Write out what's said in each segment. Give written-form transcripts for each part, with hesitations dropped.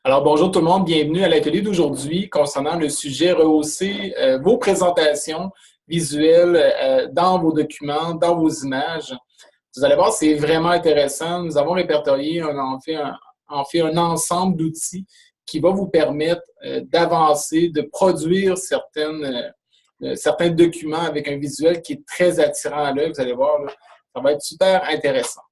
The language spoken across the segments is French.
Alors, bonjour tout le monde, bienvenue à l'atelier d'aujourd'hui concernant le sujet rehausser vos présentations visuelles dans vos documents, dans vos images. Vous allez voir, c'est vraiment intéressant. Nous avons répertorié en fait un ensemble d'outils qui va vous permettre d'avancer, de produire certains documents avec un visuel qui est très attirant à l'œil. Vous allez voir, là, ça va être super intéressant.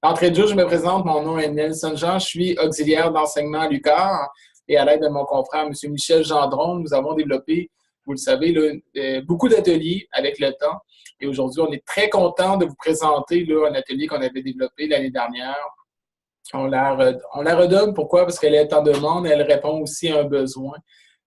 D'entrée de jeu, je me présente, mon nom est Nelson Jean, je suis auxiliaire d'enseignement à l'UQAR et à l'aide de mon confrère, M. Michel Gendron, nous avons développé, vous le savez, là, beaucoup d'ateliers avec le temps. Et aujourd'hui, on est très content de vous présenter là, un atelier qu'on avait développé l'année dernière. On la redonne, pourquoi? Parce qu'elle est en demande, elle répond aussi à un besoin.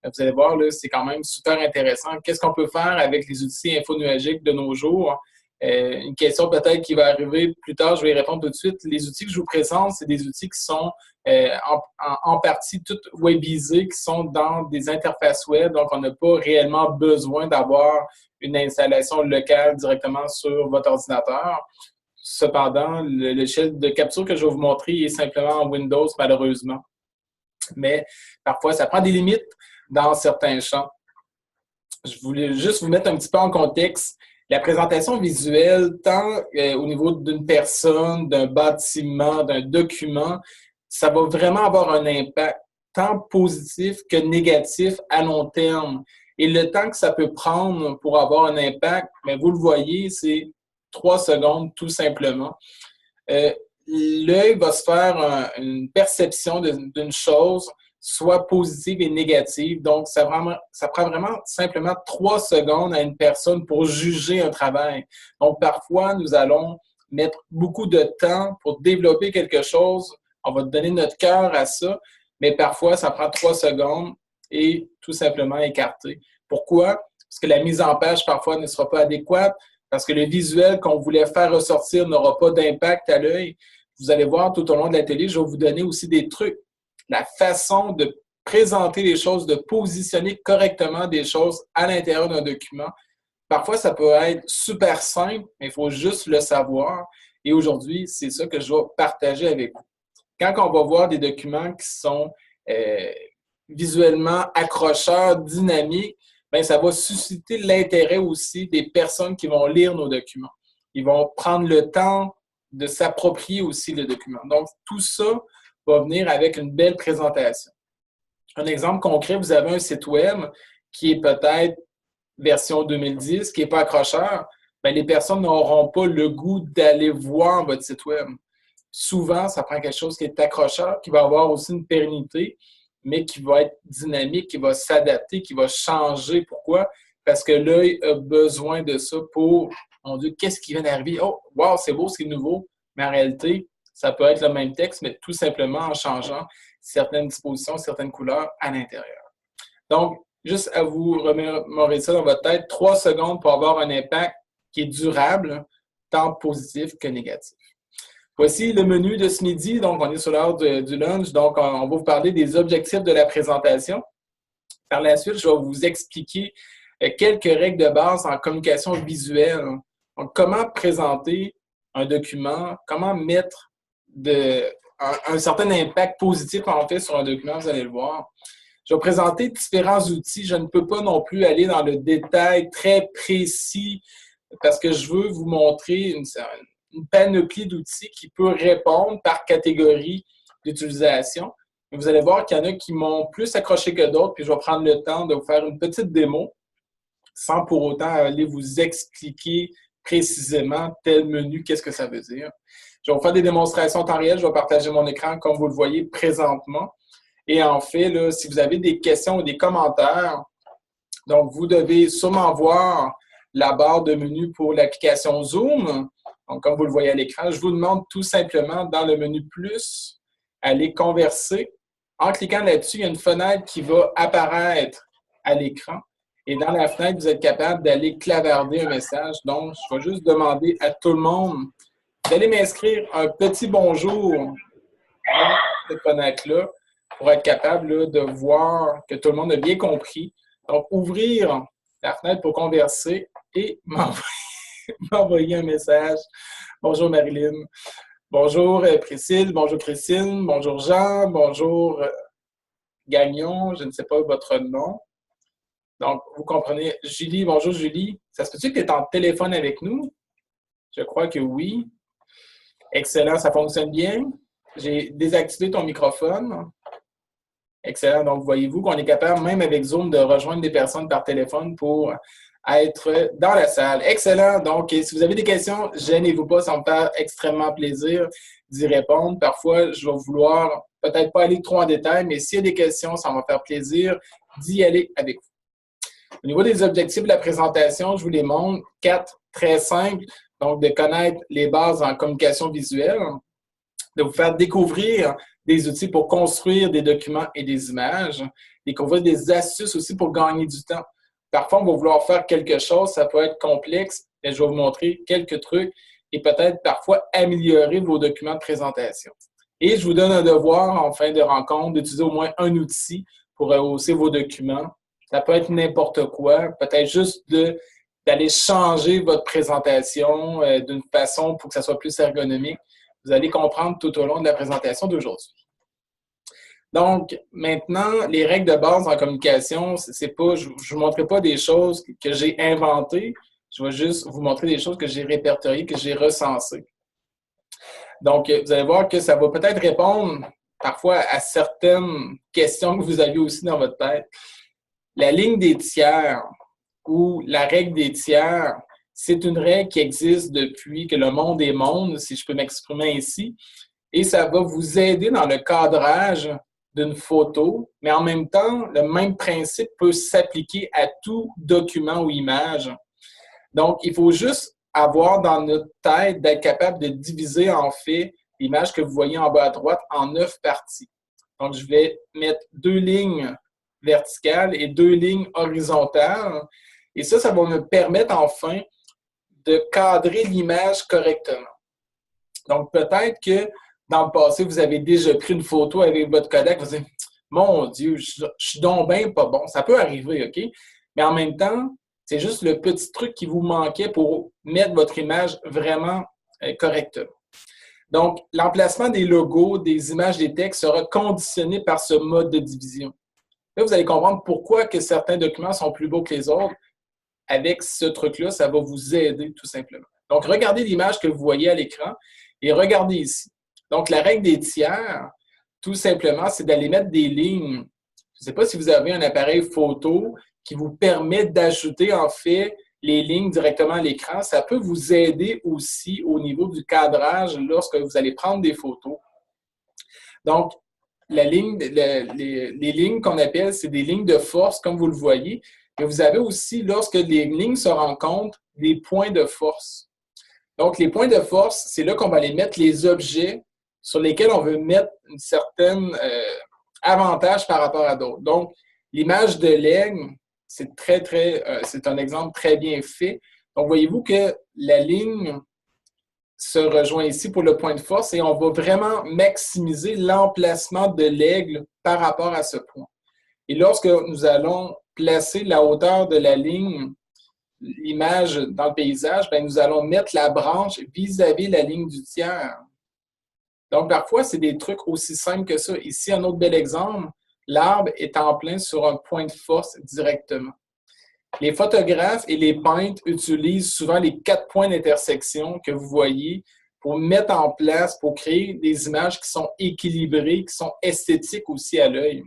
Vous allez voir, là, c'est quand même super intéressant. Qu'est-ce qu'on peut faire avec les outils infonuagiques de nos jours? Une question peut-être qui va arriver plus tard, je vais y répondre tout de suite. Les outils que je vous présente, c'est des outils qui sont en partie toutes webisés, qui sont dans des interfaces web, donc on n'a pas réellement besoin d'avoir une installation locale directement sur votre ordinateur. Cependant, le logiciel de capture que je vais vous montrer est simplement en Windows, malheureusement. Mais parfois, ça prend des limites dans certains champs. Je voulais juste vous mettre un petit peu en contexte. La présentation visuelle, tant au niveau d'une personne, d'un bâtiment, d'un document, ça va vraiment avoir un impact tant positif que négatif à long terme. Et le temps que ça peut prendre pour avoir un impact, mais vous le voyez, c'est 3 secondes tout simplement. L'œil va se faire une perception d'une chose, soit positive et négative. Donc, ça prend vraiment simplement 3 secondes à une personne pour juger un travail. Donc, parfois, nous allons mettre beaucoup de temps pour développer quelque chose. On va donner notre cœur à ça, mais parfois, ça prend 3 secondes et tout simplement écarter. Pourquoi? Parce que la mise en page, parfois, ne sera pas adéquate, parce que le visuel qu'on voulait faire ressortir n'aura pas d'impact à l'œil. Vous allez voir tout au long de l'atelier, je vais vous donner aussi des trucs. La façon de présenter les choses, de positionner correctement des choses à l'intérieur d'un document. Parfois, ça peut être super simple, mais il faut juste le savoir. Et aujourd'hui, c'est ça que je vais partager avec vous. Quand on va voir des documents qui sont visuellement accrocheurs, dynamiques, bien, ça va susciter l'intérêt aussi des personnes qui vont lire nos documents. Ils vont prendre le temps de s'approprier aussi le document. Donc, tout ça va venir avec une belle présentation. Un exemple concret, vous avez un site web qui est peut-être version 2010, qui n'est pas accrocheur, bien, les personnes n'auront pas le goût d'aller voir votre site web. Souvent, ça prend quelque chose qui est accrocheur, qui va avoir aussi une pérennité, mais qui va être dynamique, qui va s'adapter, qui va changer. Pourquoi? Parce que l'œil a besoin de ça pour, mon Dieu, qu'est-ce qui vient d'arriver? Oh, wow, c'est beau, c'est nouveau. Mais en réalité, ça peut être le même texte, mais tout simplement en changeant certaines dispositions, certaines couleurs à l'intérieur. Donc, juste à vous remémorer ça dans votre tête, 3 secondes pour avoir un impact qui est durable, tant positif que négatif. Voici le menu de ce midi. Donc, on est sur l'heure du lunch. Donc, on va vous parler des objectifs de la présentation. Par la suite, je vais vous expliquer quelques règles de base en communication visuelle. Donc, comment présenter un document, comment mettre un certain impact positif en fait sur un document, vous allez le voir. Je vais présenter différents outils. Je ne peux pas non plus aller dans le détail très précis parce que je veux vous montrer une panoplie d'outils qui peut répondre par catégorie d'utilisation. Vous allez voir qu'il y en a qui m'ont plus accroché que d'autres, puis je vais prendre le temps de vous faire une petite démo sans pour autant aller vous expliquer précisément tel menu, qu'est-ce que ça veut dire. Je vais vous faire des démonstrations en temps réel, je vais partager mon écran comme vous le voyez présentement. Et en fait, là, si vous avez des questions ou des commentaires, donc vous devez sûrement voir la barre de menu pour l'application Zoom. Donc, comme vous le voyez à l'écran, je vous demande tout simplement dans le menu plus, aller converser. En cliquant là-dessus, il y a une fenêtre qui va apparaître à l'écran. Et dans la fenêtre, vous êtes capable d'aller clavarder un message. Donc, je vais juste demander à tout le monde d'aller m'inscrire un petit bonjour dans cette fenêtre-là pour être capable là, de voir que tout le monde a bien compris. Donc, ouvrir la fenêtre pour converser et m'envoyer un message. Bonjour Marilyn. Bonjour Priscille. Bonjour Christine. Bonjour Jean. Bonjour Gagnon, je ne sais pas votre nom. Donc, vous comprenez. Julie, bonjour Julie. Ça se peut-tu que tu es en téléphone avec nous? Je crois que oui. Excellent, ça fonctionne bien. J'ai désactivé ton microphone. Excellent. Donc, voyez-vous qu'on est capable, même avec Zoom, de rejoindre des personnes par téléphone pour être dans la salle. Excellent. Donc, si vous avez des questions, gênez-vous pas. Ça me fait extrêmement plaisir d'y répondre. Parfois, je vais vouloir peut-être pas aller trop en détail, mais s'il y a des questions, ça va me faire plaisir d'y aller avec vous. Au niveau des objectifs de la présentation, je vous les montre. 4 très simples. Donc, de connaître les bases en communication visuelle, de vous faire découvrir des outils pour construire des documents et des images, découvrir des astuces aussi pour gagner du temps. Parfois, on va vouloir faire quelque chose, ça peut être complexe, mais je vais vous montrer quelques trucs et peut-être parfois améliorer vos documents de présentation. Et je vous donne un devoir en fin de rencontre d'utiliser au moins un outil pour rehausser vos documents. Ça peut être n'importe quoi, peut-être juste d'aller changer votre présentation d'une façon pour que ça soit plus ergonomique. Vous allez comprendre tout au long de la présentation d'aujourd'hui. Donc, maintenant, les règles de base en communication, c'est pas, je ne vous montrerai pas des choses que j'ai inventées, je vais juste vous montrer des choses que j'ai répertoriées, que j'ai recensées. Donc, vous allez voir que ça va peut-être répondre parfois à certaines questions que vous avez aussi dans votre tête. La ligne des tiers ou la règle des tiers, c'est une règle qui existe depuis que le monde est monde, si je peux m'exprimer ainsi, et ça va vous aider dans le cadrage d'une photo, mais en même temps, le même principe peut s'appliquer à tout document ou image. Donc, il faut juste avoir dans notre tête d'être capable de diviser en fait l'image que vous voyez en bas à droite en 9 parties. Donc, je vais mettre 2 lignes verticales et 2 lignes horizontales. Et ça va me permettre enfin de cadrer l'image correctement. Donc, peut-être que dans le passé, vous avez déjà pris une photo avec votre Kodak, vous dites « Mon Dieu, je suis donc bien pas bon. » Ça peut arriver, OK? Mais en même temps, c'est juste le petit truc qui vous manquait pour mettre votre image vraiment correctement. Donc, l'emplacement des logos, des images, des textes sera conditionné par ce mode de division. Là, vous allez comprendre pourquoi que certains documents sont plus beaux que les autres. Avec ce truc-là, ça va vous aider tout simplement. Donc, regardez l'image que vous voyez à l'écran et regardez ici. Donc, la règle des tiers, tout simplement, c'est d'aller mettre des lignes. Je ne sais pas si vous avez un appareil photo qui vous permet d'ajouter en fait les lignes directement à l'écran. Ça peut vous aider aussi au niveau du cadrage lorsque vous allez prendre des photos. Donc, les lignes qu'on appelle, c'est des lignes de force, comme vous le voyez. Mais vous avez aussi, lorsque les lignes se rencontrent, des points de force. Donc, les points de force, c'est là qu'on va aller mettre les objets sur lesquels on veut mettre une certaine avantage par rapport à d'autres. Donc, l'image de l'aigle, c'est un exemple très bien fait. Donc, voyez-vous que la ligne se rejoint ici pour le point de force et on va vraiment maximiser l'emplacement de l'aigle par rapport à ce point. Et lorsque nous allons placer la hauteur de la ligne, l'image dans le paysage, bien, nous allons mettre la branche vis-à-vis la ligne du tiers. Donc, parfois, c'est des trucs aussi simples que ça. Ici, un autre bel exemple, l'arbre est en plein sur un point de force directement. Les photographes et les peintres utilisent souvent les 4 points d'intersection que vous voyez pour mettre en place, pour créer des images qui sont équilibrées, qui sont esthétiques aussi à l'œil.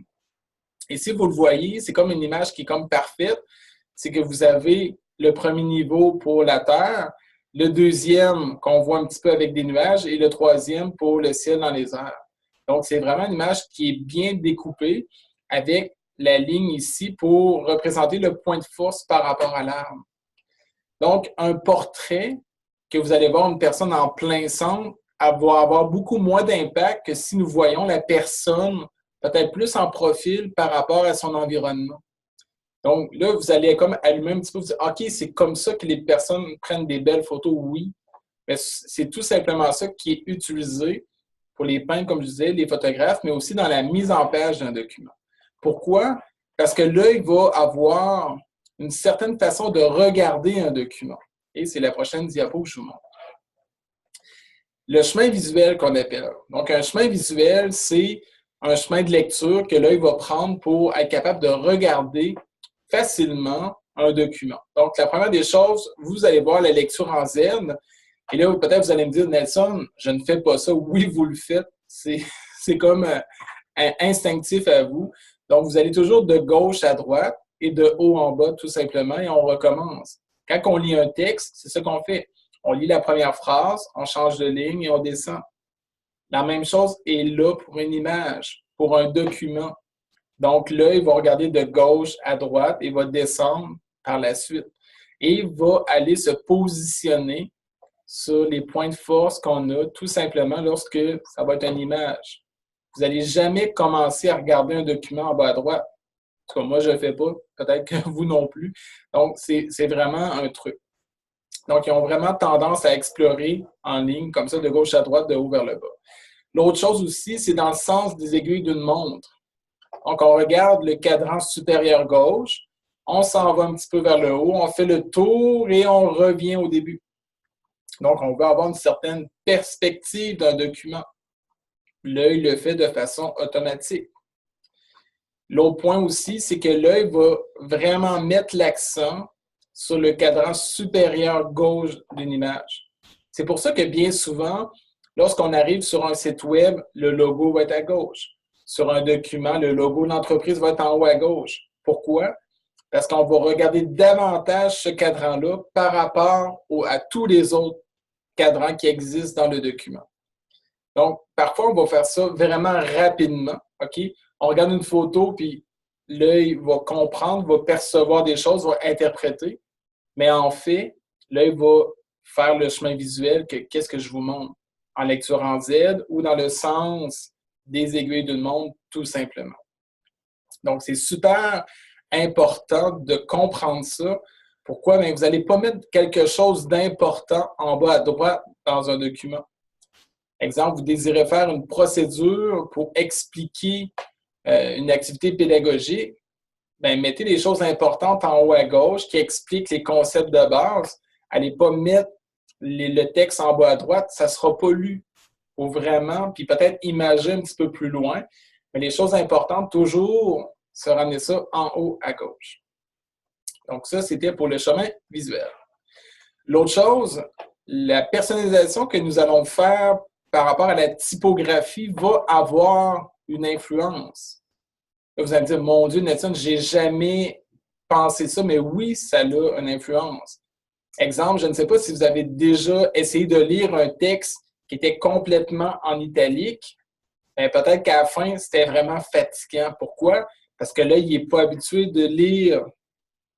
Et si vous le voyez, c'est comme une image qui est comme parfaite. C'est que vous avez le premier niveau pour la Terre, le deuxième qu'on voit un petit peu avec des nuages et le troisième pour le ciel dans les airs. Donc, c'est vraiment une image qui est bien découpée avec la ligne ici pour représenter le point de force par rapport à l'arbre. Donc, un portrait que vous allez voir une personne en plein centre va avoir beaucoup moins d'impact que si nous voyons la personne peut-être plus en profil par rapport à son environnement. Donc là, vous allez comme allumer un petit peu, vous dire, OK, c'est comme ça que les personnes prennent des belles photos, oui. Mais c'est tout simplement ça qui est utilisé pour les peintres, comme je disais, les photographes, mais aussi dans la mise en page d'un document. Pourquoi? Parce que l'œil va avoir une certaine façon de regarder un document. Et c'est la prochaine diapo que je vous montre. Le chemin visuel qu'on appelle. Donc, un chemin visuel, c'est un chemin de lecture que l'œil va prendre pour être capable de regarder facilement un document. Donc, la première des choses, vous allez voir la lecture en Z. Et là, peut-être vous allez me dire, Nelson, je ne fais pas ça. Oui, vous le faites. C'est comme instinctif à vous. Donc, vous allez toujours de gauche à droite et de haut en bas, tout simplement, et on recommence. Quand on lit un texte, c'est ça qu'on fait. On lit la première phrase, on change de ligne et on descend. La même chose est là pour une image, pour un document. Donc, l'œil va regarder de gauche à droite et va descendre par la suite. Et va aller se positionner sur les points de force qu'on a, tout simplement, lorsque ça va être une image. Vous n'allez jamais commencer à regarder un document en bas à droite. En tout cas, moi, je ne le fais pas. Peut-être que vous non plus. Donc, c'est vraiment un truc. Donc, ils ont vraiment tendance à explorer en ligne, comme ça, de gauche à droite, de haut vers le bas. L'autre chose aussi, c'est dans le sens des aiguilles d'une montre. Donc, on regarde le cadran supérieur gauche, on s'en va un petit peu vers le haut, on fait le tour et on revient au début. Donc, on veut avoir une certaine perspective d'un document. L'œil le fait de façon automatique. L'autre point aussi, c'est que l'œil va vraiment mettre l'accent sur le cadran supérieur gauche d'une image. C'est pour ça que bien souvent, lorsqu'on arrive sur un site web, le logo va être à gauche. Sur un document, le logo de l'entreprise va être en haut à gauche. Pourquoi? Parce qu'on va regarder davantage ce cadran-là par rapport à tous les autres cadrans qui existent dans le document. Donc, parfois, on va faire ça vraiment rapidement. OK? On regarde une photo, puis l'œil va comprendre, va percevoir des choses, va interpréter. Mais en fait, l'œil va faire le chemin visuel que qu'est-ce que je vous montre en lecture en Z ou dans le sens des aiguilles d'une montre, tout simplement. Donc, c'est super important de comprendre ça. Pourquoi? Bien, vous n'allez pas mettre quelque chose d'important en bas à droite dans un document. Exemple, vous désirez faire une procédure pour expliquer une activité pédagogique, bien, mettez les choses importantes en haut à gauche qui expliquent les concepts de base. Allez pas mettre le texte en bas à droite, ça ne sera pas lu. Il faut vraiment, puis peut-être imaginer un petit peu plus loin, mais les choses importantes, toujours se ramener ça en haut à gauche. Donc ça, c'était pour le chemin visuel. L'autre chose, la personnalisation que nous allons faire par rapport à la typographie va avoir une influence. Là, vous allez me dire, mon Dieu, Nelson, je n'ai jamais pensé ça, mais oui, ça a une influence. Exemple, je ne sais pas si vous avez déjà essayé de lire un texte qui était complètement en italique. Bien, peut-être qu'à la fin, c'était vraiment fatigant. Pourquoi? Parce que là, il n'est pas habitué de lire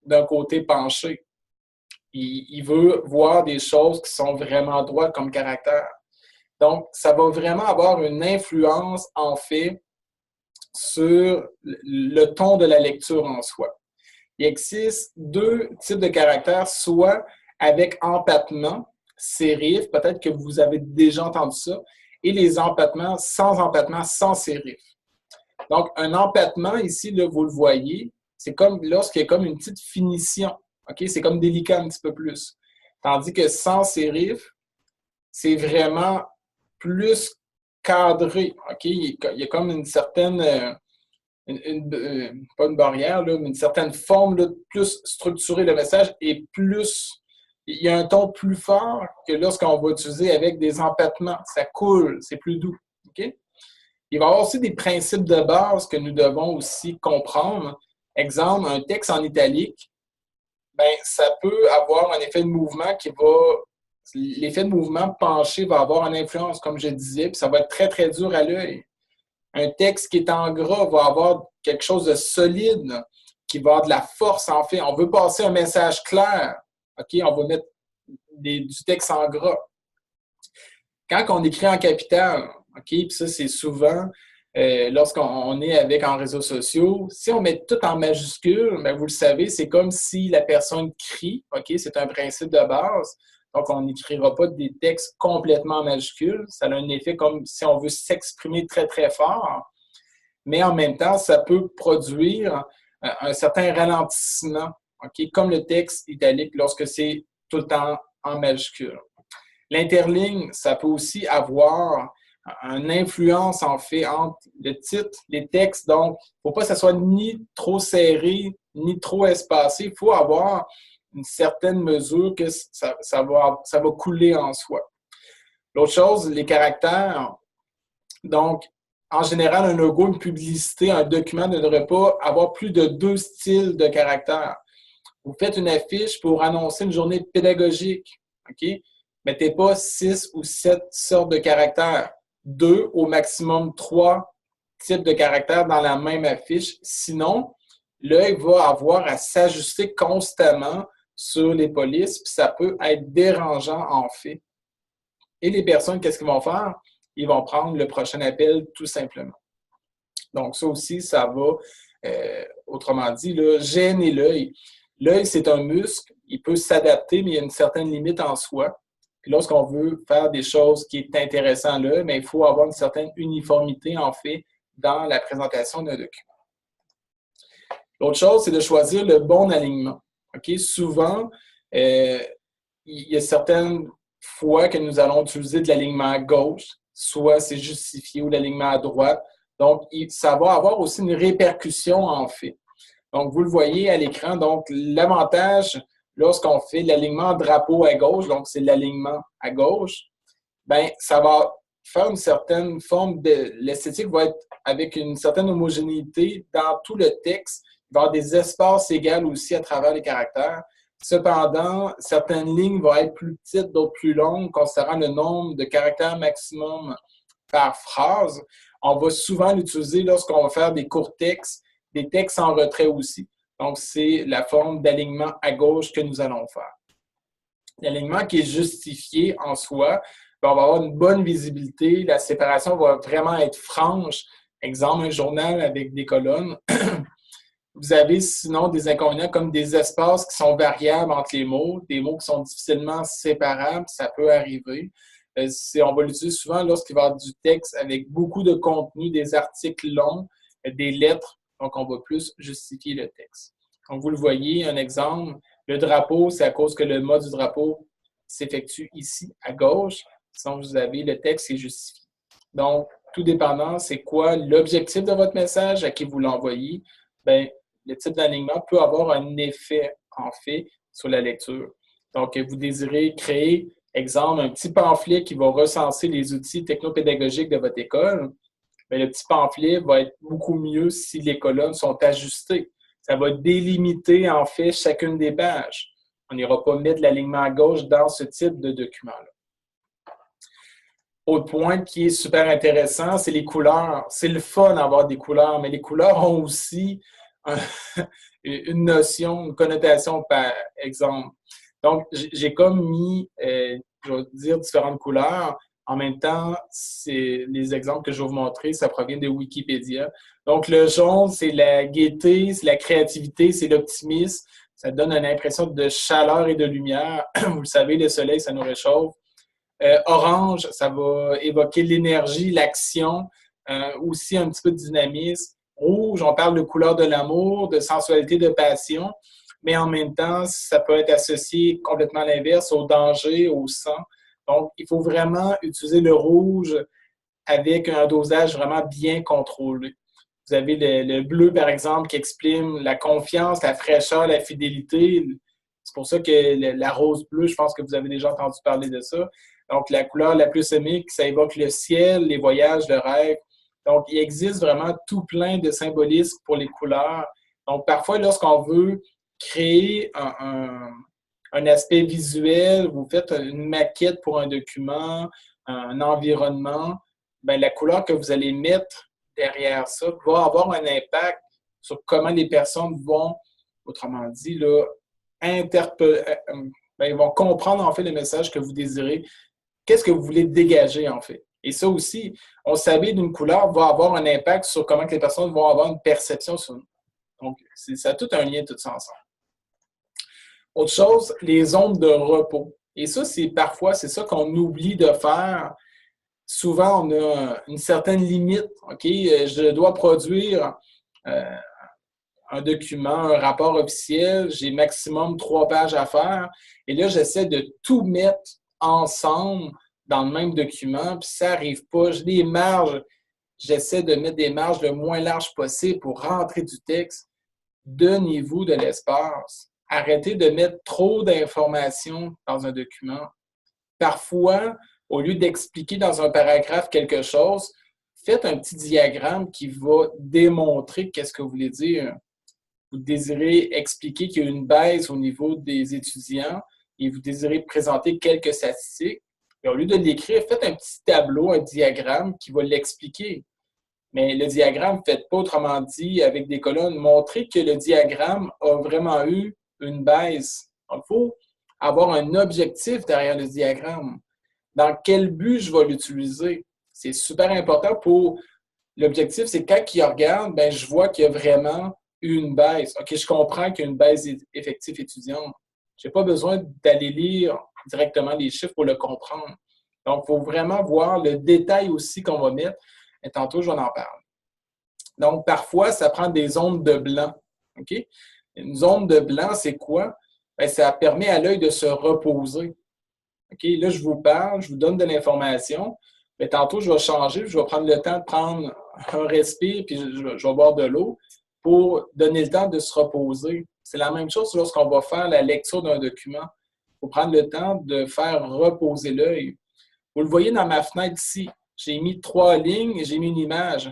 d'un côté penché. Il veut voir des choses qui sont vraiment droites comme caractère. Donc, ça va vraiment avoir une influence, en fait, sur le ton de la lecture en soi. Il existe deux types de caractères, soit avec empattement, sérif, peut-être que vous avez déjà entendu ça, et les empattements, sans sérif. Donc, un empattement, ici, là, vous le voyez, c'est comme lorsqu'il y a comme une petite finition. Okay? C'est comme délicat un petit peu plus. Tandis que sans sérif, c'est vraiment plus cadré. Okay? Il y a comme une certaine, pas une barrière, là, mais une certaine forme là, plus structurée. Le message est plus. Il y a un ton plus fort que lorsqu'on va utiliser avec des empattements. Ça coule, c'est plus doux. Okay? Il va y avoir aussi des principes de base que nous devons aussi comprendre. Exemple, un texte en italique, ben, ça peut avoir un effet de mouvement qui va. L'effet de mouvement penché va avoir une influence, comme je disais, puis ça va être très, très dur à l'œil. Un texte qui est en gras va avoir quelque chose de solide, qui va avoir de la force, en fait. On veut passer un message clair. OK? On va mettre du texte en gras. Quand on écrit en capital, OK? Puis ça, c'est souvent lorsqu'on est avec en réseaux sociaux. Si on met tout en majuscule, bien, vous le savez, c'est comme si la personne crie. OK? C'est un principe de base. Donc, on n'écrira pas des textes complètement en majuscule. Ça a un effet comme si on veut s'exprimer très, très fort. Mais en même temps, ça peut produire un certain ralentissement, okay? Comme le texte italique lorsque c'est tout le temps en majuscule. L'interligne, ça peut aussi avoir une influence, en fait, entre le titre, les textes. Donc, il ne faut pas que ça soit ni trop serré, ni trop espacé. Il faut avoir une certaine mesure que ça va couler en soi. L'autre chose, les caractères. Donc, en général, un logo, une publicité, un document ne devrait pas avoir plus de 2 styles de caractères. Vous faites une affiche pour annoncer une journée pédagogique. OK? Mettez pas 6 ou 7 sortes de caractères. 2, au maximum 3 types de caractères dans la même affiche. Sinon, l'œil va avoir à s'ajuster constamment sur les polices, puis ça peut être dérangeant en fait. Et les personnes, qu'est-ce qu'ils vont faire? Ils vont prendre le prochain appel tout simplement. Donc, ça aussi, ça va, autrement dit, là, gêner l'œil. L'œil, c'est un muscle, il peut s'adapter, mais il y a une certaine limite en soi. Puis lorsqu'on veut faire des choses qui est intéressant là, mais il faut avoir une certaine uniformité, en fait, dans la présentation d'un document. L'autre chose, c'est de choisir le bon alignement. Okay? Souvent, il y a certaines fois que nous allons utiliser de l'alignement à gauche, soit c'est justifié, ou l'alignement à droite. Donc, ça va avoir aussi une répercussion, en fait. Donc, vous le voyez à l'écran. Donc, l'avantage, lorsqu'on fait l'alignement drapeau à gauche, donc c'est l'alignement à gauche, bien, ça va faire une certaine forme de... L'esthétique va être avec une certaine homogénéité dans tout le texte. Il va y avoir des espaces égaux aussi à travers les caractères. Cependant, certaines lignes vont être plus petites, d'autres plus longues, considérant le nombre de caractères maximum par phrase. On va souvent l'utiliser lorsqu'on va faire des courts textes, des textes en retrait aussi. Donc, c'est la forme d'alignement à gauche que nous allons faire. L'alignement qui est justifié en soi, on va avoir une bonne visibilité, la séparation va vraiment être franche. Exemple, un journal avec des colonnes. Vous avez sinon des inconvénients comme des espaces qui sont variables entre les mots, des mots qui sont difficilement séparables, ça peut arriver. On va l'utiliser souvent lorsqu'il va y avoir du texte avec beaucoup de contenu, des articles longs, des lettres, donc on va plus justifier le texte. Donc vous le voyez, un exemple, le drapeau, c'est à cause que le mot du drapeau s'effectue ici à gauche, sinon vous avez le texte qui est justifié. Donc, tout dépendant, c'est quoi l'objectif de votre message, à qui vous l'envoyez, bien, le type d'alignement peut avoir un effet, en fait, sur la lecture. Donc, vous désirez créer, exemple, un petit pamphlet qui va recenser les outils technopédagogiques de votre école. Bien, le petit pamphlet va être beaucoup mieux si les colonnes sont ajustées. Ça va délimiter, en fait, chacune des pages. On n'ira pas mettre l'alignement à gauche dans ce type de document-là. Autre point qui est super intéressant, c'est les couleurs. C'est le fun d'avoir des couleurs, mais les couleurs ont aussi une notion, une connotation, par exemple. Donc, j'ai comme mis, je vais dire, différentes couleurs. En même temps, c'est les exemples que je vais vous montrer, ça provient de Wikipédia. Donc, le jaune, c'est la gaieté, c'est la créativité, c'est l'optimisme. Ça donne une impression de chaleur et de lumière. Vous le savez, le soleil, ça nous réchauffe. Orange, ça va évoquer l'énergie, l'action, aussi un petit peu de dynamisme. Rouge, on parle de couleur de l'amour, de sensualité, de passion, mais en même temps, ça peut être associé complètement à l'inverse, au danger, au sang. Donc, il faut vraiment utiliser le rouge avec un dosage vraiment bien contrôlé. Vous avez le bleu, par exemple, qui exprime la confiance, la fraîcheur, la fidélité. C'est pour ça que la rose bleue, je pense que vous avez déjà entendu parler de ça. Donc, la couleur la plus aimée, ça évoque le ciel, les voyages, le rêve. Donc, il existe vraiment tout plein de symbolismes pour les couleurs. Donc, parfois, lorsqu'on veut créer un aspect visuel, vous faites une maquette pour un document, un environnement, bien, la couleur que vous allez mettre derrière ça va avoir un impact sur comment les personnes vont, autrement dit, là, ils vont comprendre en fait le message que vous désirez. Qu'est-ce que vous voulez dégager en fait? Et ça aussi, on s'habille d'une couleur va avoir un impact sur comment les personnes vont avoir une perception sur nous. Donc, ça a tout un lien, tout ça ensemble. Autre chose, les zones de repos. Et ça, parfois, c'est ça qu'on oublie de faire. Souvent, on a une certaine limite. OK, je dois produire un document, un rapport officiel. J'ai maximum 3 pages à faire. Et là, j'essaie de tout mettre ensemble dans le même document, puis ça n'arrive pas. J'ai des marges, j'essaie de mettre des marges le moins larges possible pour rentrer du texte. Donnez-vous de l'espace. Arrêtez de mettre trop d'informations dans un document. Parfois, au lieu d'expliquer dans un paragraphe quelque chose, faites un petit diagramme qui va démontrer qu'est-ce que vous voulez dire. Vous désirez expliquer qu'il y a une baisse au niveau des étudiants et vous désirez présenter quelques statistiques. Et au lieu de l'écrire, faites un petit tableau, un diagramme qui va l'expliquer. Mais le diagramme, faites pas, autrement dit, avec des colonnes. Montrez que le diagramme a vraiment eu une baisse. Donc, il faut avoir un objectif derrière le diagramme. Dans quel but je vais l'utiliser? C'est super important pour... L'objectif, c'est quand il regarde, ben, je vois qu'il y a vraiment eu une baisse. OK, je comprends qu'il y a une baisse d'effectifs étudiants. Je n'ai pas besoin d'aller lire directement les chiffres pour le comprendre. Donc, il faut vraiment voir le détail aussi qu'on va mettre. Et tantôt, je vais en parler. Donc, parfois, ça prend des zones de blanc. OK? Une zone de blanc, c'est quoi? Bien, ça permet à l'œil de se reposer. OK? Là, je vous parle, je vous donne de l'information, mais tantôt, je vais changer, je vais prendre le temps de prendre un respire, puis je vais boire de l'eau pour donner le temps de se reposer. C'est la même chose lorsqu'on va faire la lecture d'un document. Il faut prendre le temps de faire reposer l'œil. Vous le voyez dans ma fenêtre ici. J'ai mis 3 lignes et j'ai mis une image.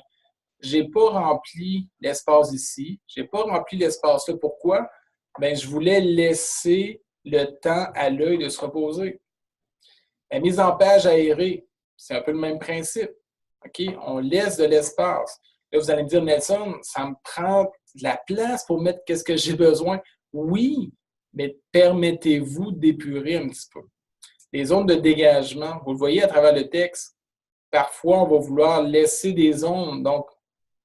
Je n'ai pas rempli l'espace ici. Je n'ai pas rempli l'espace là. Pourquoi? Bien, je voulais laisser le temps à l'œil de se reposer. La mise en page aérée, c'est un peu le même principe. OK? On laisse de l'espace. Là, vous allez me dire, Nelson, ça me prend de la place pour mettre qu'est-ce que j'ai besoin. Oui, mais permettez-vous d'épurer un petit peu. Les zones de dégagement, vous le voyez à travers le texte, parfois, on va vouloir laisser des zones. Donc,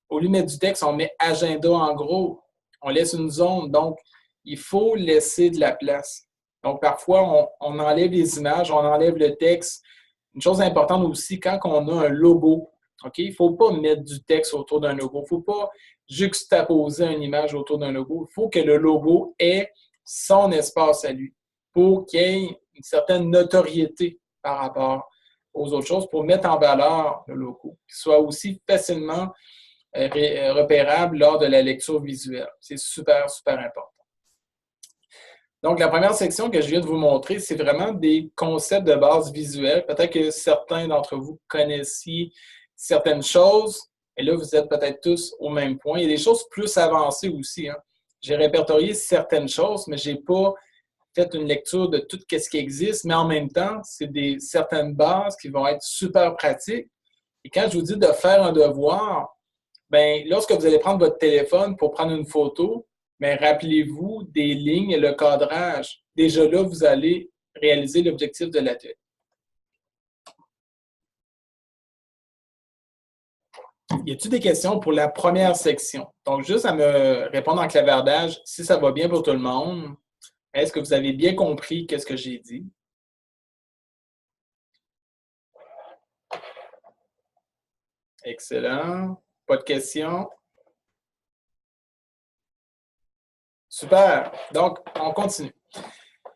au lieu de mettre du texte, on met agenda en gros. On laisse une zone. Donc, il faut laisser de la place. Donc, parfois, on enlève les images, on enlève le texte. Une chose importante aussi, quand on a un logo, OK, il ne faut pas mettre du texte autour d'un logo. Il ne faut pas juxtaposer une image autour d'un logo. Il faut que le logo ait son espace à lui pour qu'il y ait une certaine notoriété par rapport aux autres choses pour mettre en valeur le logo, qu'il soit aussi facilement repérable lors de la lecture visuelle. C'est super, super important. Donc, la première section que je viens de vous montrer, c'est vraiment des concepts de base visuelle. Peut-être que certains d'entre vous connaissiez certaines choses, et là, vous êtes peut-être tous au même point. Il y a des choses plus avancées aussi. Hein. J'ai répertorié certaines choses, mais je n'ai pas fait une lecture de tout ce qui existe, mais en même temps, c'est certaines bases qui vont être super pratiques. Et quand je vous dis de faire un devoir, bien, lorsque vous allez prendre votre téléphone pour prendre une photo, bien, rappelez-vous des lignes et le cadrage. Déjà là, vous allez réaliser l'objectif de l'atelier. Y a-t-il des questions pour la première section? Donc, juste à me répondre en clavardage si ça va bien pour tout le monde. Est-ce que vous avez bien compris qu'est-ce que j'ai dit? Excellent. Pas de questions? Super. Donc, on continue.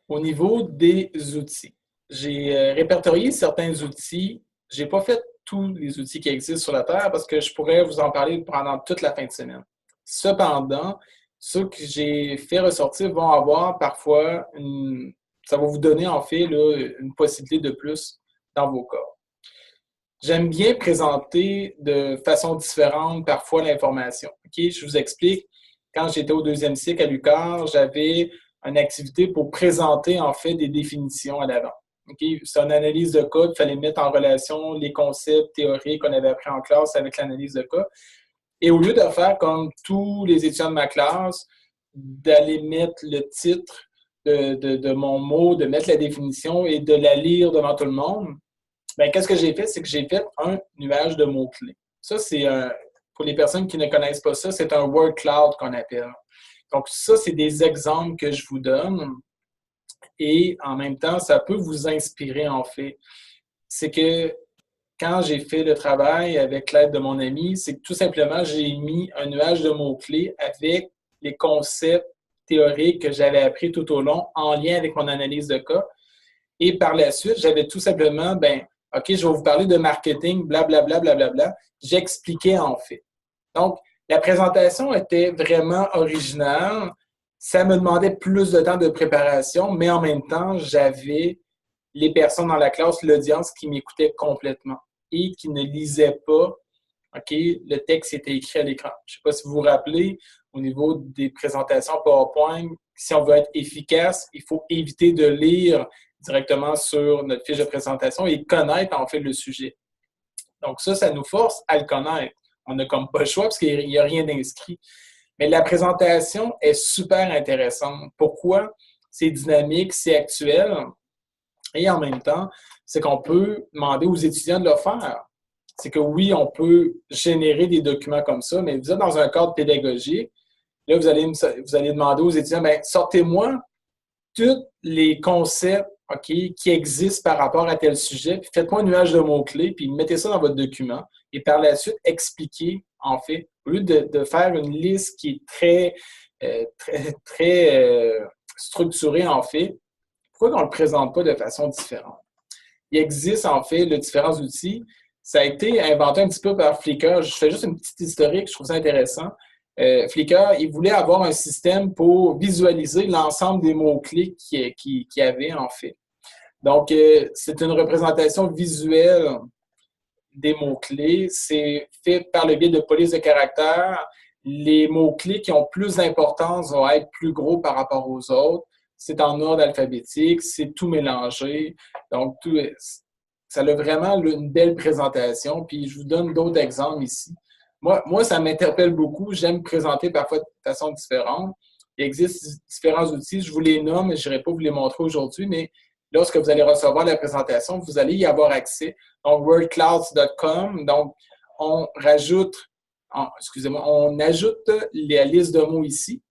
Au niveau des outils, j'ai répertorié certains outils. Je n'ai pas fait tous les outils qui existent sur la Terre parce que je pourrais vous en parler pendant toute la fin de semaine. Cependant, ceux que j'ai fait ressortir vont avoir parfois ça va vous donner en fait là, une possibilité de plus dans vos cas. J'aime bien présenter de façon différente parfois l'information. Okay? Je vous explique. Quand j'étais au 2e cycle à l'UQAR, j'avais une activité pour présenter en fait des définitions à l'avant. Okay? C'est une analyse de cas, il fallait mettre en relation les concepts théoriques qu'on avait appris en classe avec l'analyse de cas. Et au lieu de faire comme tous les étudiants de ma classe, d'aller mettre le titre de mon mot, de mettre la définition et de la lire devant tout le monde, bien, qu'est-ce que j'ai fait? C'est que j'ai fait un nuage de mots-clés. Ça, c'est pour les personnes qui ne connaissent pas ça, c'est un word cloud qu'on appelle. Donc, ça, c'est des exemples que je vous donne. Et en même temps, ça peut vous inspirer, en fait. C'est que quand j'ai fait le travail avec l'aide de mon ami, c'est que tout simplement, j'ai mis un nuage de mots-clés avec les concepts théoriques que j'avais appris tout au long en lien avec mon analyse de cas. Et par la suite, j'avais tout simplement, bien, OK, je vais vous parler de marketing, blablabla, blablabla. J'expliquais en fait. Donc, la présentation était vraiment originale. Ça me demandait plus de temps de préparation, mais en même temps, j'avais les personnes dans la classe, l'audience qui m'écoutait complètement et qui ne lisait pas. OK, le texte était écrit à l'écran. Je ne sais pas si vous vous rappelez, au niveau des présentations PowerPoint, si on veut être efficace, il faut éviter de lire directement sur notre fiche de présentation et connaître en fait le sujet. Donc ça nous force à le connaître. On n'a comme pas le choix parce qu'il n'y a rien d'inscrit. Mais la présentation est super intéressante. Pourquoi? C'est dynamique, c'est actuel. Et en même temps, c'est qu'on peut demander aux étudiants de le faire. C'est que oui, on peut générer des documents comme ça, mais vous êtes dans un cadre pédagogique. Là, vous allez demander aux étudiants, bien, sortez-moi tous les concepts qui existent par rapport à tel sujet, puis faites-moi un nuage de mots-clés, puis mettez ça dans votre document, et par la suite, expliquez, en fait, au lieu de faire une liste qui est très structurée, en fait, pourquoi on ne le présente pas de façon différente? Il existe, en fait, de différents outils. Ça a été inventé un petit peu par Flickr. Je fais juste une petite historique, je trouve ça intéressant. Flickr, il voulait avoir un système pour visualiser l'ensemble des mots-clés qu'il y avait, en fait. Donc, c'est une représentation visuelle des mots-clés. C'est fait par le biais de police de caractère. Les mots-clés qui ont plus d'importance vont être plus gros par rapport aux autres. C'est en ordre alphabétique, c'est tout mélangé. Donc, ça a vraiment une belle présentation. Puis, je vous donne d'autres exemples ici. Moi, ça m'interpelle beaucoup. J'aime présenter parfois de façon différente. Il existe différents outils. Je vous les nomme, je n'irai pas vous les montrer aujourd'hui, mais lorsque vous allez recevoir la présentation, vous allez y avoir accès. Donc, wordclouds.com. Donc, on ajoute la liste de mots ici.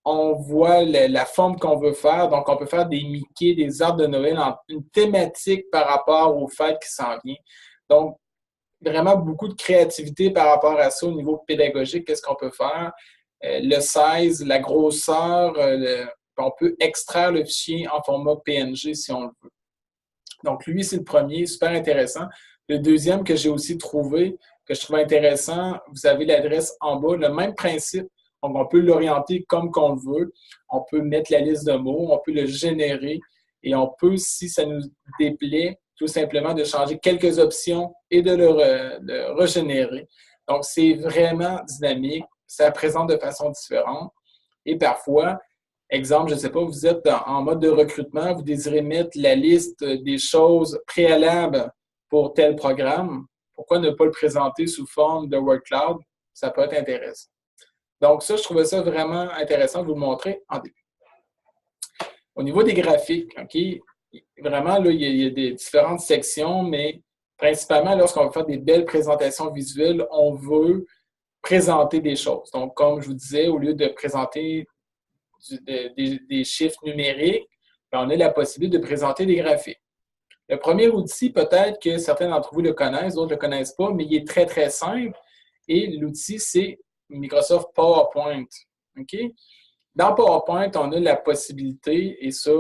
On voit la forme qu'on veut faire. Donc, on peut faire des Mickey, des arbres de Noël, une thématique par rapport aux fêtes qui s'en viennent. Donc, vraiment beaucoup de créativité par rapport à ça au niveau pédagogique. Qu'est-ce qu'on peut faire? Le size, la grosseur, on peut extraire le fichier en format PNG si on le veut. Donc, lui, c'est le premier, super intéressant. Le deuxième que j'ai aussi trouvé, que je trouve intéressant, vous avez l'adresse en bas, le même principe. Donc, on peut l'orienter comme qu'on le veut. On peut mettre la liste de mots, on peut le générer et on peut, si ça nous déplaît, tout simplement de changer quelques options et de le régénérer. Donc, c'est vraiment dynamique. Ça présente de façon différente. Et parfois, exemple, je ne sais pas, vous êtes en mode de recrutement, vous désirez mettre la liste des choses préalables pour tel programme. Pourquoi ne pas le présenter sous forme de WordCloud? Ça peut être intéressant. Donc, ça, je trouvais ça vraiment intéressant de vous le montrer en début. Au niveau des graphiques, OK, vraiment, là, il y a des différentes sections, mais principalement, lorsqu'on veut faire des belles présentations visuelles, on veut présenter des choses. Donc, comme je vous disais, au lieu de présenter des chiffres numériques, on a la possibilité de présenter des graphiques. Le premier outil, peut-être que certains d'entre vous le connaissent, d'autres ne le connaissent pas, mais il est très, très simple. Et l'outil, c'est Microsoft PowerPoint. OK? Dans PowerPoint, on a la possibilité, et ça,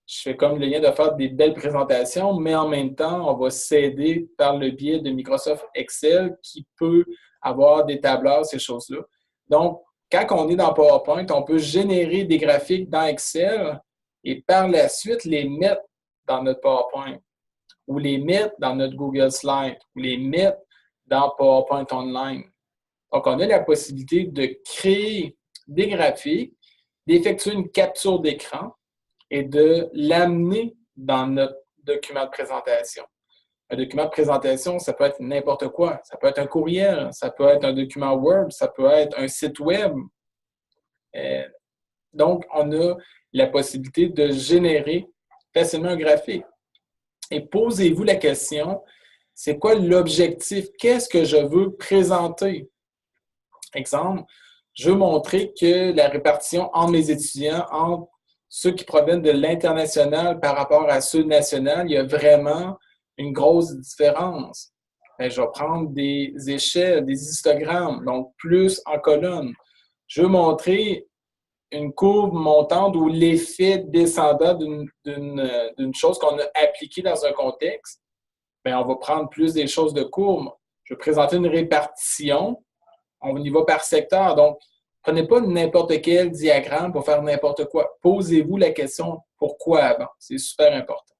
je fais comme le lien de faire des belles présentations, mais en même temps, on va s'aider par le biais de Microsoft Excel qui peut avoir des tableurs, ces choses-là. Donc, quand on est dans PowerPoint, on peut générer des graphiques dans Excel et par la suite les mettre dans notre PowerPoint ou les mettre dans notre Google Slide ou les mettre dans PowerPoint Online. Donc, on a la possibilité de créer des graphiques, d'effectuer une capture d'écran et de l'amener dans notre document de présentation. Un document de présentation, ça peut être n'importe quoi. Ça peut être un courriel, ça peut être un document Word, ça peut être un site web. Donc, on a la possibilité de générer facilement un graphique. Et posez-vous la question, c'est quoi l'objectif? Qu'est-ce que je veux présenter? Exemple, je veux montrer que la répartition entre mes étudiants, entre ceux qui proviennent de l'international par rapport à ceux national, il y a vraiment une grosse différence. Bien, je vais prendre des échelles, des histogrammes, donc plus en colonne. Je veux montrer une courbe montante ou l'effet descendant d'une chose qu'on a appliquée dans un contexte. bien, on va prendre plus des choses de courbe. Je vais présenter une répartition. On y va par secteur. Donc, prenez pas n'importe quel diagramme pour faire n'importe quoi. Posez-vous la question pourquoi avant. C'est super important.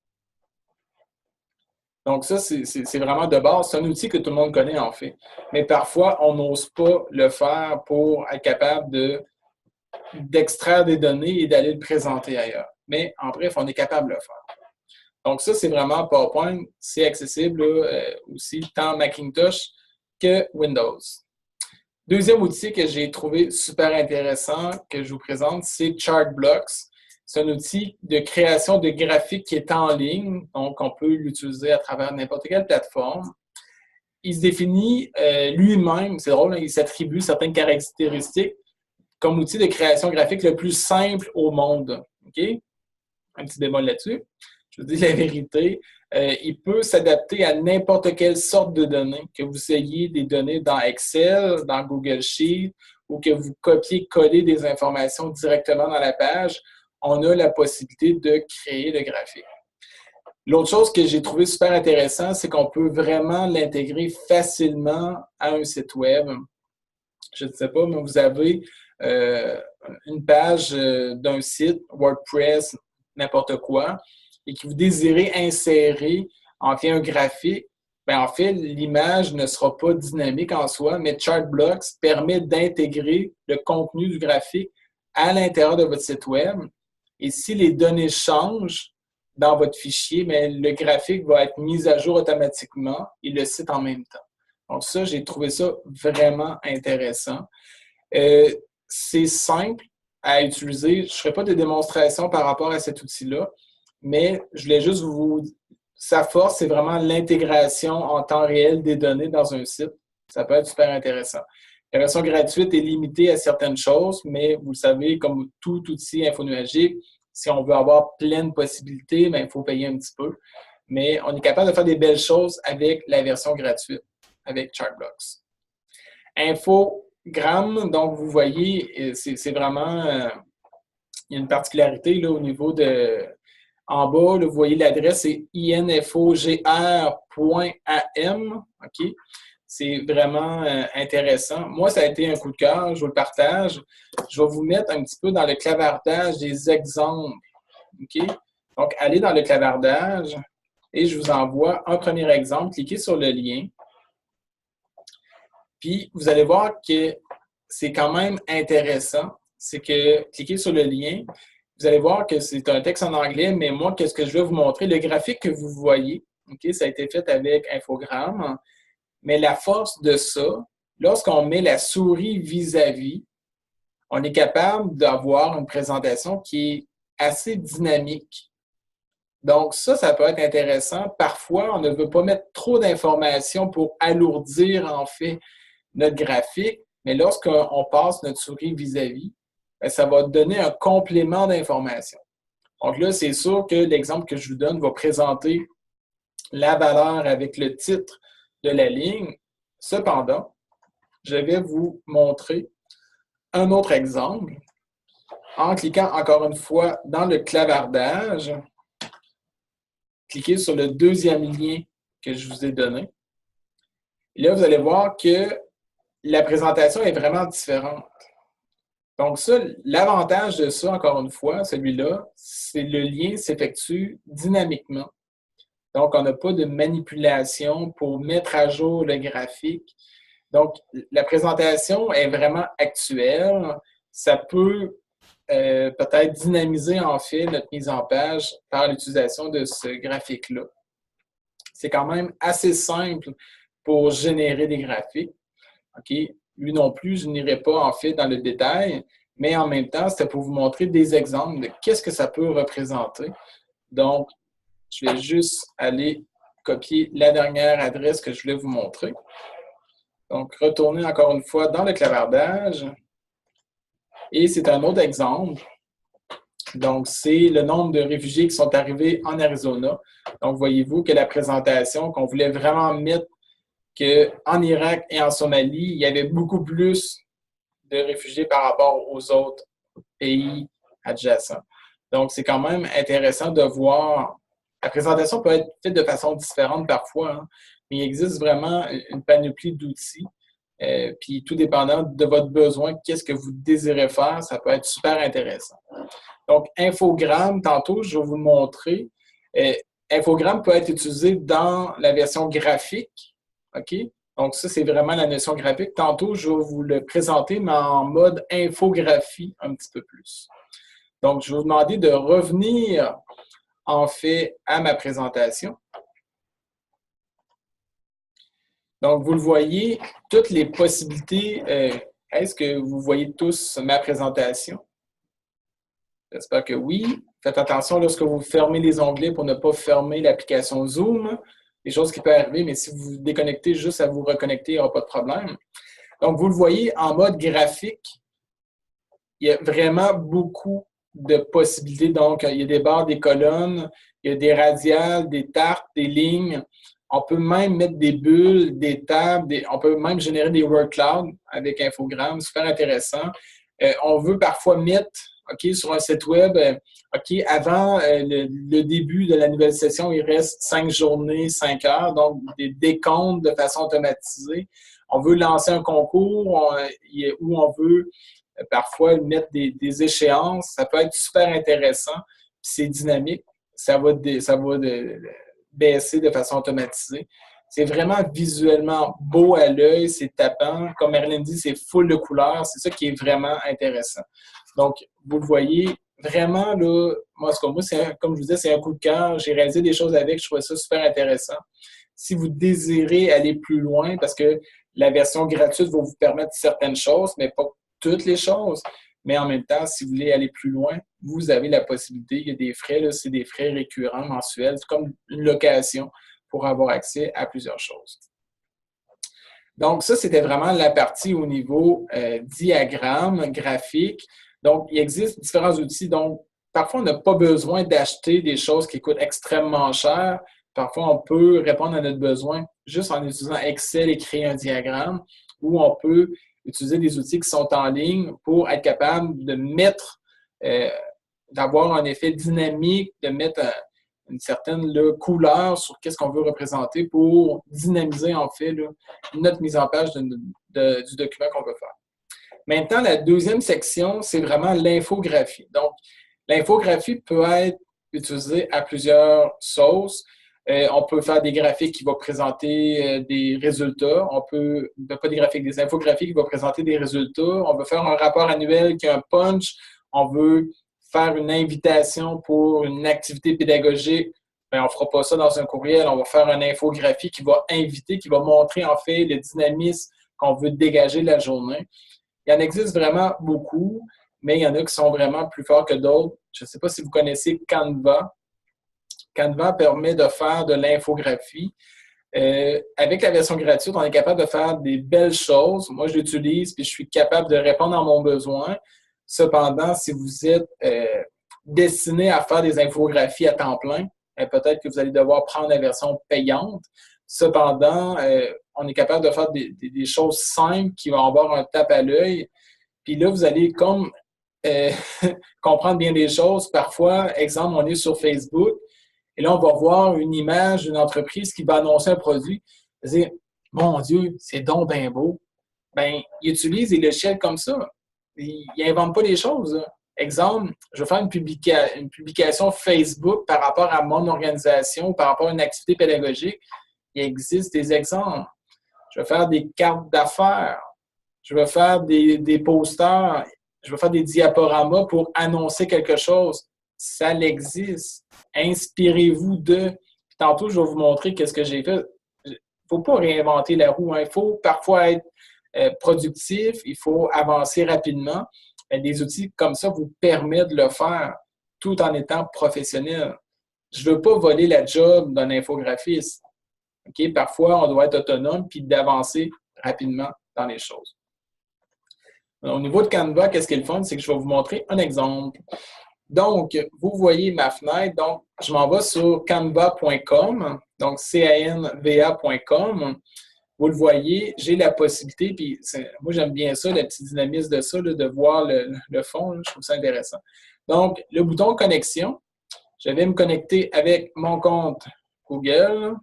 Donc, ça, c'est vraiment de base. C'est un outil que tout le monde connaît, en fait. Mais parfois, on n'ose pas le faire pour être capable d'extraire des données et d'aller le présenter ailleurs. Mais en bref, on est capable de le faire. Donc, ça, c'est vraiment PowerPoint. C'est accessible aussi tant Macintosh que Windows. Deuxième outil que j'ai trouvé super intéressant que je vous présente, c'est Chartblocks. C'est un outil de création de graphiques qui est en ligne, donc on peut l'utiliser à travers n'importe quelle plateforme. Il se définit lui-même, c'est drôle, il s'attribue certaines caractéristiques comme outil de création graphique le plus simple au monde. OK? Un petit bémol là-dessus. Je vous dis la vérité. Il peut s'adapter à n'importe quelle sorte de données, que vous ayez des données dans Excel, dans Google Sheets, ou que vous copiez-collez des informations directement dans la page, on a la possibilité de créer le graphique. L'autre chose que j'ai trouvé super intéressant, c'est qu'on peut vraiment l'intégrer facilement à un site web. Je ne sais pas, mais vous avez une page d'un site, WordPress, n'importe quoi, et que vous désirez insérer en fait un graphique, bien, en fait, l'image ne sera pas dynamique en soi, mais Chartblocks permet d'intégrer le contenu du graphique à l'intérieur de votre site web. Et si les données changent dans votre fichier, bien, le graphique va être mis à jour automatiquement et le site en même temps. Donc ça, j'ai trouvé ça vraiment intéressant. C'est simple à utiliser. Je ne ferai pas de démonstration par rapport à cet outil-là, mais je voulais juste vous... Sa force, c'est vraiment l'intégration en temps réel des données dans un site. Ça peut être super intéressant. La version gratuite est limitée à certaines choses, mais vous le savez, comme tout outil infonuagique, si on veut avoir plein de possibilités, bien, il faut payer un petit peu. Mais on est capable de faire des belles choses avec la version gratuite, avec Chartblocks. Infogrames, donc vous voyez, c'est vraiment... il y a une particularité là, au niveau de... En bas, là, vous voyez l'adresse, c'est infogr.am. OK? C'est vraiment intéressant. Moi, ça a été un coup de cœur, je vous le partage. Je vais vous mettre un petit peu dans le clavardage des exemples. OK? Donc, allez dans le clavardage et je vous envoie un premier exemple. Cliquez sur le lien. Puis, vous allez voir que c'est quand même intéressant. C'est que, cliquez sur le lien, vous allez voir que c'est un texte en anglais, mais moi, qu'est-ce que je vais vous montrer? Le graphique que vous voyez, OK, ça a été fait avec Infogrames. Mais la force de ça, lorsqu'on met la souris vis-à-vis, on est capable d'avoir une présentation qui est assez dynamique. Donc ça peut être intéressant. Parfois, on ne veut pas mettre trop d'informations pour alourdir, en fait, notre graphique, mais lorsqu'on passe notre souris vis-à-vis, ça va donner un complément d'information. Donc là, c'est sûr que l'exemple que je vous donne va présenter la valeur avec le titre de la ligne. Cependant, je vais vous montrer un autre exemple en cliquant encore une fois dans le clavardage. Cliquez sur le deuxième lien que je vous ai donné. Et là, vous allez voir que la présentation est vraiment différente. Donc ça, l'avantage de ça, encore une fois, celui-là, c'est le lien s'effectue dynamiquement. Donc, on n'a pas de manipulation pour mettre à jour le graphique. Donc, la présentation est vraiment actuelle. Ça peut peut-être dynamiser, en fait, notre mise en page par l'utilisation de ce graphique-là. C'est quand même assez simple pour générer des graphiques. OK? Lui non plus, je n'irai pas, en fait, dans le détail, mais en même temps, c'était pour vous montrer des exemples de qu'est-ce que ça peut représenter. Donc, je vais juste aller copier la dernière adresse que je voulais vous montrer. Donc, retournez encore une fois dans le clavardage. Et c'est un autre exemple. Donc, c'est le nombre de réfugiés qui sont arrivés en Arizona. Donc, voyez-vous que la présentation qu'on voulait vraiment mettre qu'en Irak et en Somalie, il y avait beaucoup plus de réfugiés par rapport aux autres pays adjacents. Donc, c'est quand même intéressant de voir La présentation peut être faite de façon différente parfois, hein, mais il existe vraiment une panoplie d'outils. Puis tout dépendant de votre besoin, qu'est-ce que vous désirez faire, ça peut être super intéressant. Donc, infogramme, tantôt, je vais vous le montrer. Infogramme peut être utilisé dans la version graphique. OK? Donc, ça, c'est vraiment la notion graphique. Tantôt, je vais vous le présenter, mais en mode infographie un petit peu plus. Donc, je vais vous demander de revenir, en fait, à ma présentation. Donc, vous le voyez, toutes les possibilités. Est-ce que vous voyez tous ma présentation? J'espère que oui. Faites attention lorsque vous fermez les onglets pour ne pas fermer l'application Zoom. Des choses qui peuvent arriver, mais si vous vous déconnectez juste à vous reconnecter, il n'y aura pas de problème. Donc, vous le voyez en mode graphique, il y a vraiment beaucoup de possibilités. Donc, il y a des barres, des colonnes, il y a des radiales, des tartes, des lignes. On peut même mettre des bulles, des tables, on peut même générer des word clouds avec Infogramme, super intéressant. On veut parfois mettre, OK, sur un site web, OK, avant le début de la nouvelle session, il reste 5 journées, 5 heures, donc des décomptes de façon automatisée. On veut lancer un concours où on veut parfois mettre des échéances. Ça peut être super intéressant, puis c'est dynamique. Ça va baisser de façon automatisée. C'est vraiment visuellement beau à l'œil, c'est tapant. Comme Marilyn dit, c'est full de couleurs. C'est ça qui est vraiment intéressant. Donc, vous le voyez, vraiment, là, moi, comme je vous disais, c'est un coup de cœur. J'ai réalisé des choses avec, je trouvais ça super intéressant. Si vous désirez aller plus loin, parce que la version gratuite va vous permettre certaines choses, mais pas toutes les choses. Mais en même temps, si vous voulez aller plus loin, vous avez la possibilité. Il y a des frais, là, c'est des frais récurrents, mensuels. C'est comme une location pour avoir accès à plusieurs choses. Donc, ça, c'était vraiment la partie au niveau diagramme, graphique. Donc, il existe différents outils. Donc, parfois, on n'a pas besoin d'acheter des choses qui coûtent extrêmement cher. Parfois, on peut répondre à notre besoin juste en utilisant Excel et créer un diagramme, ou on peut utiliser des outils qui sont en ligne pour être capable de mettre, d'avoir un effet dynamique, de mettre une certaine couleur sur qu'est-ce qu'on veut représenter pour dynamiser, en fait, là, notre mise en page du document qu'on veut faire. Maintenant, la deuxième section, c'est vraiment l'infographie. Donc, l'infographie peut être utilisée à plusieurs sauces. On peut faire des graphiques qui vont présenter des résultats. Pas des graphiques, des infographies qui vont présenter des résultats. On veut faire un rapport annuel qui a un punch. On veut faire une invitation pour une activité pédagogique. Bien, on ne fera pas ça dans un courriel. On va faire une infographie qui va inviter, qui va montrer en fait le dynamisme qu'on veut dégager de la journée. Il y en existe vraiment beaucoup, mais il y en a qui sont vraiment plus forts que d'autres. Je ne sais pas si vous connaissez Canva. Canva permet de faire de l'infographie. Avec la version gratuite, on est capable de faire des belles choses. Moi, je l'utilise et je suis capable de répondre à mon besoin. Cependant, si vous êtes destiné à faire des infographies à temps plein, peut-être que vous allez devoir prendre la version payante. Cependant, on est capable de faire des choses simples qui vont avoir un tape à l'œil. Puis là, vous allez comme comprendre bien les choses. Parfois, exemple, on est sur Facebook et là, on va voir une image d'une entreprise qui va annoncer un produit. Vous allez dire, mon Dieu, c'est donc bien beau. Bien, ils utilisent des logiciels comme ça. Ils n'inventent pas les choses. Exemple, je vais faire une publication Facebook par rapport à mon organisation, par rapport à une activité pédagogique. Il existe des exemples. Je vais faire des cartes d'affaires. Je vais faire des posters. Je vais faire des diaporamas pour annoncer quelque chose. Ça existe. Inspirez-vous de. Puis tantôt, je vais vous montrer qu'est-ce que j'ai fait. Il ne faut pas réinventer la roue. Hein. Il faut parfois être productif. Il faut avancer rapidement. Des outils comme ça vous permettent de le faire tout en étant professionnel. Je ne veux pas voler la job d'un infographiste. Okay? Parfois, on doit être autonome puis d'avancer rapidement dans les choses. Au niveau de Canva, qu'est-ce qui est le fun? C'est que je vais vous montrer un exemple. Donc, vous voyez ma fenêtre. Donc, je m'en vais sur canva.com, donc canva.com. Vous le voyez, j'ai la possibilité, puis moi j'aime bien ça, le petit dynamisme de ça, là, de voir le fond, là, je trouve ça intéressant. Donc, le bouton connexion, Je vais me connecter avec mon compte Google.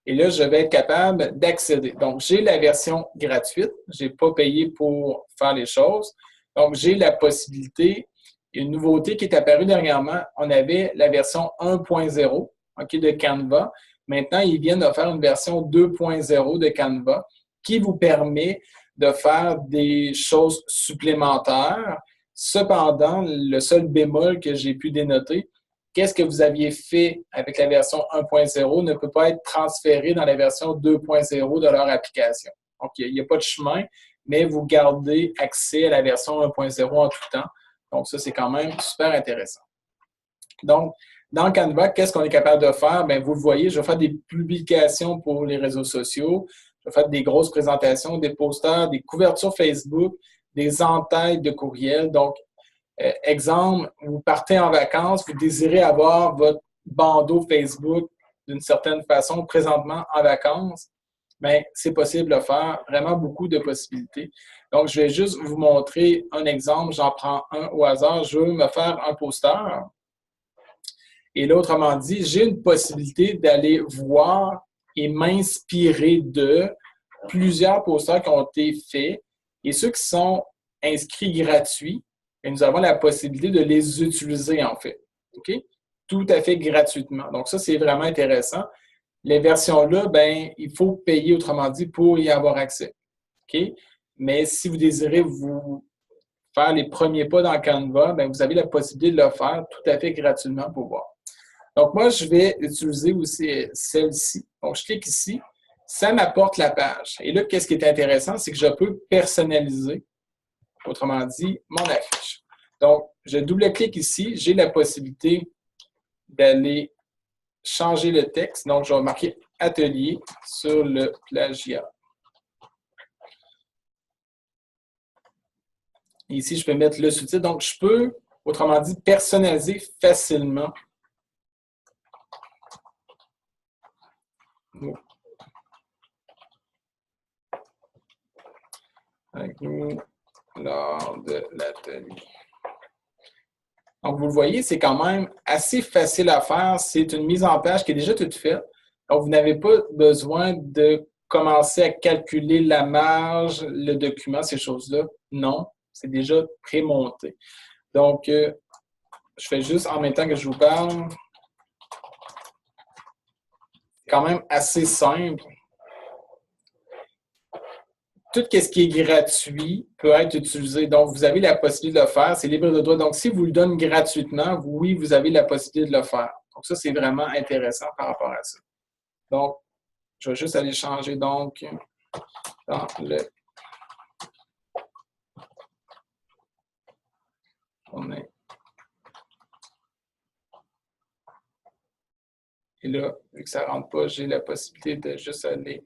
Et là, je vais être capable d'accéder. Donc, j'ai la version gratuite. Je n'ai pas payé pour faire les choses. Donc, j'ai la possibilité. Une nouveauté qui est apparue dernièrement, on avait la version 1.0 de Canva. Maintenant, ils viennent de faire une version 2.0 de Canva qui vous permet de faire des choses supplémentaires. Cependant, le seul bémol que j'ai pu dénoter, qu'est-ce que vous aviez fait avec la version 1.0 ne peut pas être transféré dans la version 2.0 de leur application. Donc, il n'y a pas de chemin, mais vous gardez accès à la version 1.0 en tout temps. Donc, ça, c'est quand même super intéressant. Donc, dans Canva, qu'est-ce qu'on est capable de faire? Bien, vous le voyez, je vais faire des publications pour les réseaux sociaux, je vais faire des grosses présentations, des posters, des couvertures Facebook, des entêtes de courriel. Donc, exemple, vous partez en vacances, vous désirez avoir votre bandeau Facebook d'une certaine façon présentement en vacances, bien, c'est possible de le faire. Vraiment beaucoup de possibilités. Donc, je vais juste vous montrer un exemple. J'en prends un au hasard. Je veux me faire un poster. Et là, autrement dit, j'ai une possibilité d'aller voir et m'inspirer de plusieurs posters qui ont été faits. Et ceux qui sont inscrits gratuits, et nous avons la possibilité de les utiliser, en fait. OK? Tout à fait gratuitement. Donc, ça, c'est vraiment intéressant. Les versions-là, ben, il faut payer, autrement dit, pour y avoir accès. OK? Mais si vous désirez vous faire les premiers pas dans Canva, ben, vous avez la possibilité de le faire tout à fait gratuitement pour voir. Donc, moi, je vais utiliser aussi celle-ci. Donc, je clique ici. Ça m'apporte la page. Et là, qu'est-ce qui est intéressant, c'est que je peux personnaliser, autrement dit, mon affiche. Donc, je double-clique ici. J'ai la possibilité d'aller changer le texte. Donc, je vais marquer « Atelier » sur le plagiat. Et ici, je peux mettre le sous-titre. Donc, je peux, autrement dit, personnaliser facilement. Avec nous lors de l'atelier. Donc, vous le voyez, c'est quand même assez facile à faire. C'est une mise en page qui est déjà toute faite. Donc, vous n'avez pas besoin de commencer à calculer la marge, le document, ces choses-là. Non, c'est déjà prémonté. Donc, je fais juste en même temps que je vous parle. C'est quand même assez simple. Tout ce qui est gratuit peut être utilisé. Donc, vous avez la possibilité de le faire. C'est libre de droit. Donc, si vous le donnez gratuitement, oui, vous avez la possibilité de le faire. Donc, ça, c'est vraiment intéressant par rapport à ça. Donc, je vais juste aller changer donc dans le... Et là, vu que ça ne rentre pas, j'ai la possibilité de juste aller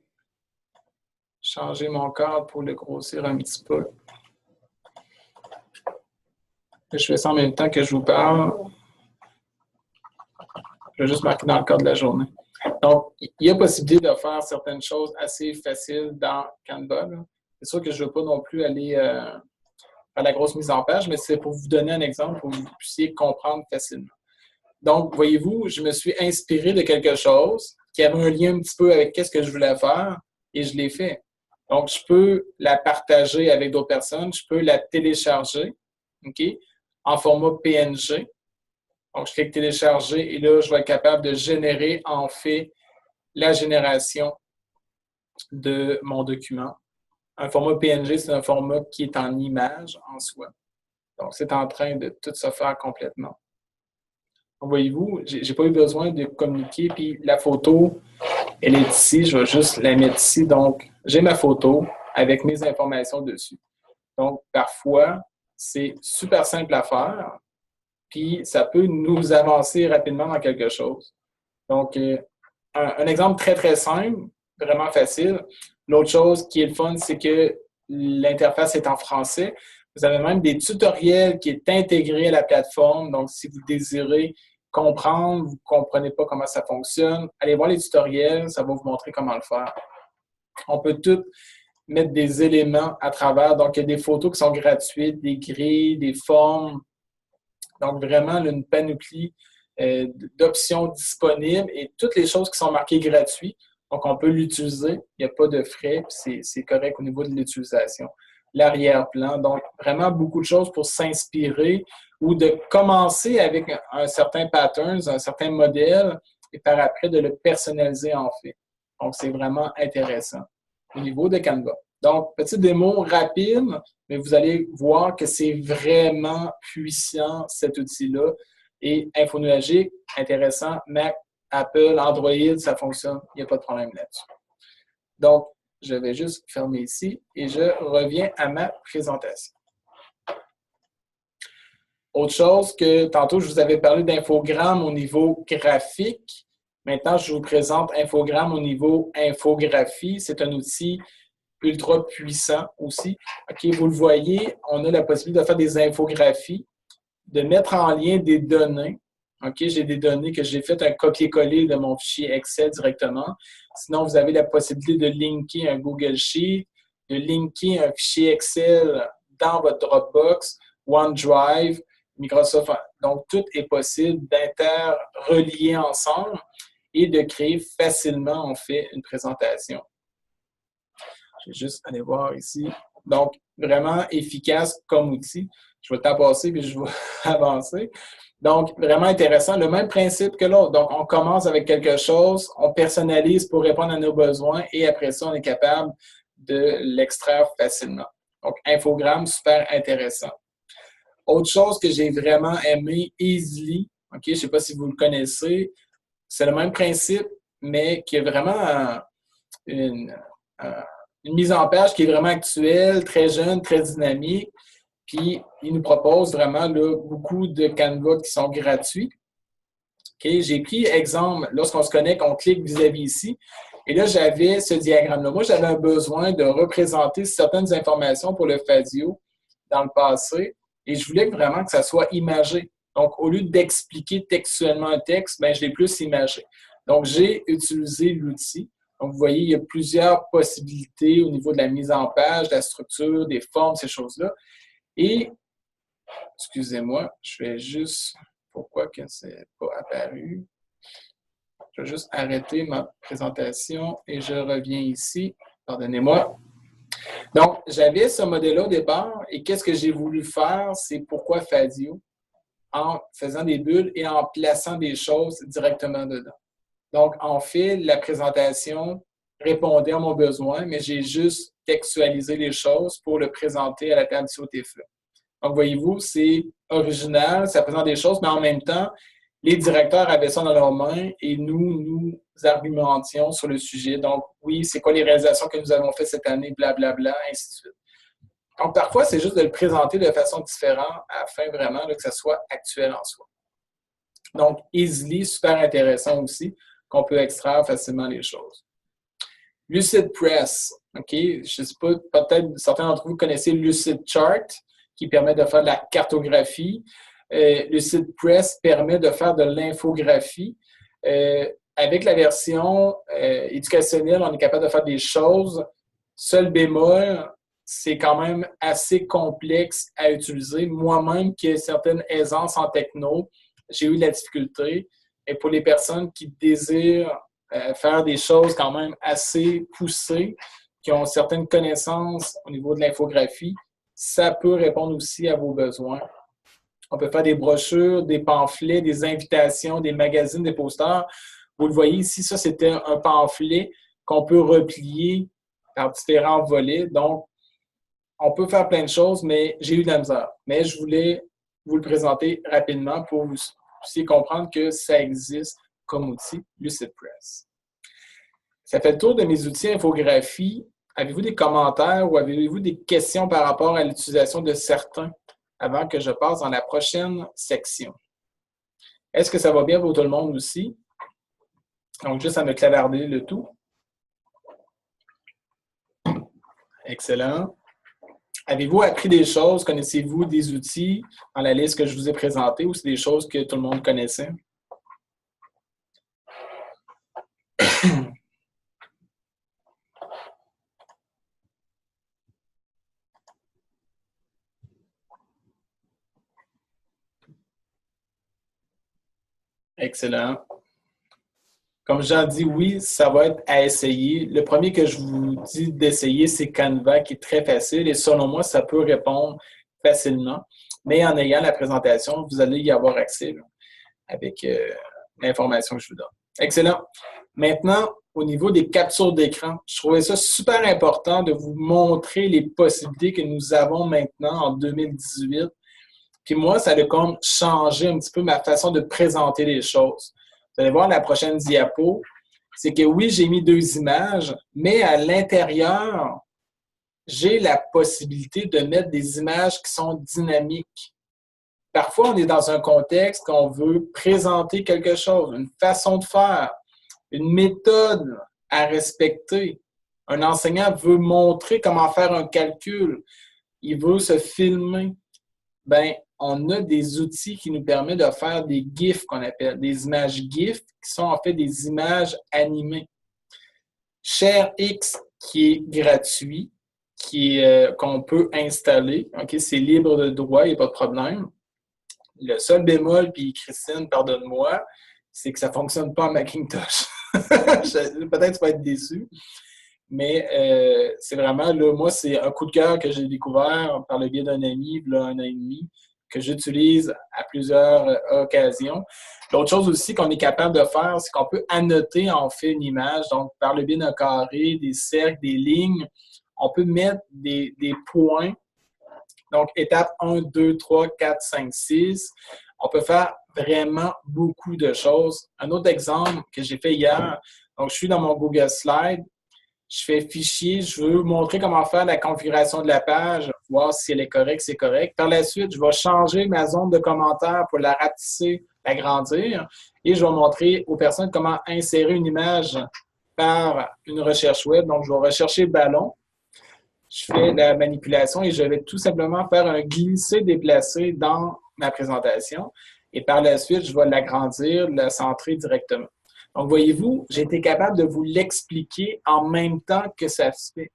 changer mon cadre pour le grossir un petit peu. Je fais ça en même temps que je vous parle. Je vais juste marquer dans le cadre de la journée. Donc, il y a possibilité de faire certaines choses assez faciles dans Canva. C'est sûr que je ne veux pas non plus aller à la grosse mise en page, mais c'est pour vous donner un exemple pour que vous puissiez comprendre facilement. Donc, voyez-vous, je me suis inspiré de quelque chose qui avait un lien un petit peu avec ce que je voulais faire et je l'ai fait. Donc, je peux la partager avec d'autres personnes, je peux la télécharger, OK, en format PNG. Donc, je clique télécharger et là, je vais être capable de générer en fait la génération de mon document. Un format PNG, c'est un format qui est en image en soi. Donc, c'est en train de tout se faire complètement. Donc, voyez-vous, je n'ai pas eu besoin de communiquer. Puis la photo, elle est ici. Je vais juste la mettre ici. Donc, j'ai ma photo avec mes informations dessus. Donc, parfois, c'est super simple à faire. Puis, ça peut nous avancer rapidement dans quelque chose. Donc, un exemple très, très simple, vraiment facile. L'autre chose qui est le fun, c'est que l'interface est en français. Vous avez même des tutoriels qui est intégré à la plateforme. Donc, si vous désirez comprendre, vous ne comprenez pas comment ça fonctionne, allez voir les tutoriels, ça va vous montrer comment le faire. On peut tout mettre des éléments à travers. Donc, il y a des photos qui sont gratuites, des grilles, des formes. Donc, vraiment, une panoplie d'options disponibles et toutes les choses qui sont marquées gratuites. Donc, on peut l'utiliser. Il n'y a pas de frais, puis c'est correct au niveau de l'utilisation. L'arrière-plan. Donc, vraiment beaucoup de choses pour s'inspirer ou de commencer avec un certain pattern, un certain modèle, et par après de le personnaliser en fait. Donc, c'est vraiment intéressant au niveau de Canva. Donc, petite démo rapide, mais vous allez voir que c'est vraiment puissant cet outil-là. Et Infonuagique, intéressant, Mac, Apple, Android, ça fonctionne, il n'y a pas de problème là-dessus. Donc, je vais juste fermer ici et je reviens à ma présentation. Autre chose que tantôt, je vous avais parlé d'infogramme au niveau graphique. Maintenant, je vous présente Infogramme au niveau infographie. C'est un outil ultra puissant aussi. OK, vous le voyez, on a la possibilité de faire des infographies, de mettre en lien des données. OK, j'ai des données que j'ai fait un copier-coller de mon fichier Excel directement. Sinon, vous avez la possibilité de linker un Google Sheet, de linker un fichier Excel dans votre Dropbox, OneDrive, Microsoft. Donc, tout est possible d'interrelier ensemble et de créer facilement, en fait, une présentation. Je vais juste aller voir ici. Donc, vraiment efficace comme outil. Je vais le temps passer, puis je vais avancer. Donc, vraiment intéressant. Le même principe que l'autre. Donc, on commence avec quelque chose, on personnalise pour répondre à nos besoins et après ça, on est capable de l'extraire facilement. Donc, infogramme, super intéressant. Autre chose que j'ai vraiment aimé, Easily. OK, je ne sais pas si vous le connaissez. C'est le même principe, mais qui est vraiment une, une mise en page qui est vraiment actuelle, très jeune, très dynamique. Puis, il nous propose vraiment là, beaucoup de Canva qui sont gratuits. Okay? J'ai pris exemple, lorsqu'on se connecte, on clique vis-à-vis ici. Et là, j'avais ce diagramme-là. Moi, j'avais un besoin de représenter certaines informations pour le Fadio dans le passé. Et je voulais vraiment que ça soit imagé. Donc, au lieu d'expliquer textuellement un texte, ben, je l'ai plus imagé. Donc, j'ai utilisé l'outil. Donc, vous voyez, il y a plusieurs possibilités au niveau de la mise en page, de la structure, des formes, ces choses-là. Et, excusez-moi, je vais juste, pourquoi que c'est pas apparu? Je vais juste arrêter ma présentation et je reviens ici. Pardonnez-moi. Donc, j'avais ce modèle-là au départ et qu'est-ce que j'ai voulu faire? C'est pourquoi Fadio? En faisant des bulles et en plaçant des choses directement dedans. Donc, en fait, la présentation répondait à mon besoin, mais j'ai juste textualisé les choses pour le présenter à la table du COTFE. Donc, voyez-vous, c'est original, ça présente des choses, mais en même temps, les directeurs avaient ça dans leurs mains et nous argumentions sur le sujet. Donc, oui, c'est quoi les réalisations que nous avons faites cette année, blablabla, ainsi de suite. Donc, parfois, c'est juste de le présenter de façon différente afin vraiment là, que ça soit actuel en soi. Donc, Easily, super intéressant aussi, qu'on peut extraire facilement les choses. LucidPress, OK? Je ne sais pas, peut-être certains d'entre vous connaissez LucidChart, qui permet de faire de la cartographie. LucidPress permet de faire de l'infographie. Avec la version éducationnelle, on est capable de faire des choses. Seul bémol, c'est quand même assez complexe à utiliser. Moi-même, qui ai certaines aisances en techno, j'ai eu de la difficulté. Et pour les personnes qui désirent faire des choses quand même assez poussées, qui ont certaines connaissances au niveau de l'infographie, ça peut répondre aussi à vos besoins. On peut faire des brochures, des pamphlets, des invitations, des magazines, des posters. Vous le voyez ici, ça, c'était un pamphlet qu'on peut replier par différents volets. Donc, on peut faire plein de choses, mais j'ai eu de la misère. Mais je voulais vous le présenter rapidement pour que vous puissiez comprendre que ça existe comme outil LucidPress. Ça fait le tour de mes outils infographie. Avez-vous des commentaires ou avez-vous des questions par rapport à l'utilisation de certains avant que je passe dans la prochaine section? Est-ce que ça va bien pour tout le monde aussi? Donc, juste à me clavarder le tout. Excellent. Avez-vous appris des choses? Connaissez-vous des outils dans la liste que je vous ai présentée ou c'est des choses que tout le monde connaissait? Excellent. Comme Jean dit, oui, ça va être à essayer. Le premier que je vous dis d'essayer, c'est Canva, qui est très facile et selon moi, ça peut répondre facilement. Mais en ayant la présentation, vous allez y avoir accès là, avec l'information que je vous donne. Excellent. Maintenant, au niveau des captures d'écran, je trouvais ça super important de vous montrer les possibilités que nous avons maintenant en 2018. Puis moi, ça a comme changé un petit peu ma façon de présenter les choses. Vous allez voir la prochaine diapo, c'est que oui, j'ai mis 2 images, mais à l'intérieur, j'ai la possibilité de mettre des images qui sont dynamiques. Parfois, on est dans un contexte qu'on veut présenter quelque chose, une façon de faire, une méthode à respecter. Un enseignant veut montrer comment faire un calcul. Il veut se filmer. Bien, on a des outils qui nous permettent de faire des GIFs qu'on appelle, des images GIF, qui sont en fait des images animées. ShareX, qui est gratuit, qu'on peut installer, okay, c'est libre de droit, il n'y a pas de problème. Le seul bémol, puis Christine, pardonne-moi, c'est que ça ne fonctionne pas en Macintosh. Peut-être tu vas être déçu, mais c'est vraiment, là, moi, c'est un coup de cœur que j'ai découvert par le biais d'un ami, il y a 1 an et demi, que j'utilise à plusieurs occasions. L'autre chose aussi qu'on est capable de faire, c'est qu'on peut annoter en fait une image, donc par le biais d'un carré, des cercles, des lignes, on peut mettre des points. Donc, étape 1, 2, 3, 4, 5, 6. On peut faire vraiment beaucoup de choses. Un autre exemple que j'ai fait hier, donc je suis dans mon Google Slide, je fais fichier, je veux montrer comment faire la configuration de la page, voir si elle est correcte, c'est correct. Par la suite, je vais changer ma zone de commentaires pour la rapetisser, l'agrandir, et je vais montrer aux personnes comment insérer une image par une recherche web. Donc, je vais rechercher ballon. Je fais la manipulation et je vais tout simplement faire un glisser-déplacer dans ma présentation. Et par la suite, je vais l'agrandir, la centrer directement. Donc, voyez-vous, j'ai été capable de vous l'expliquer en même temps que ça se fait.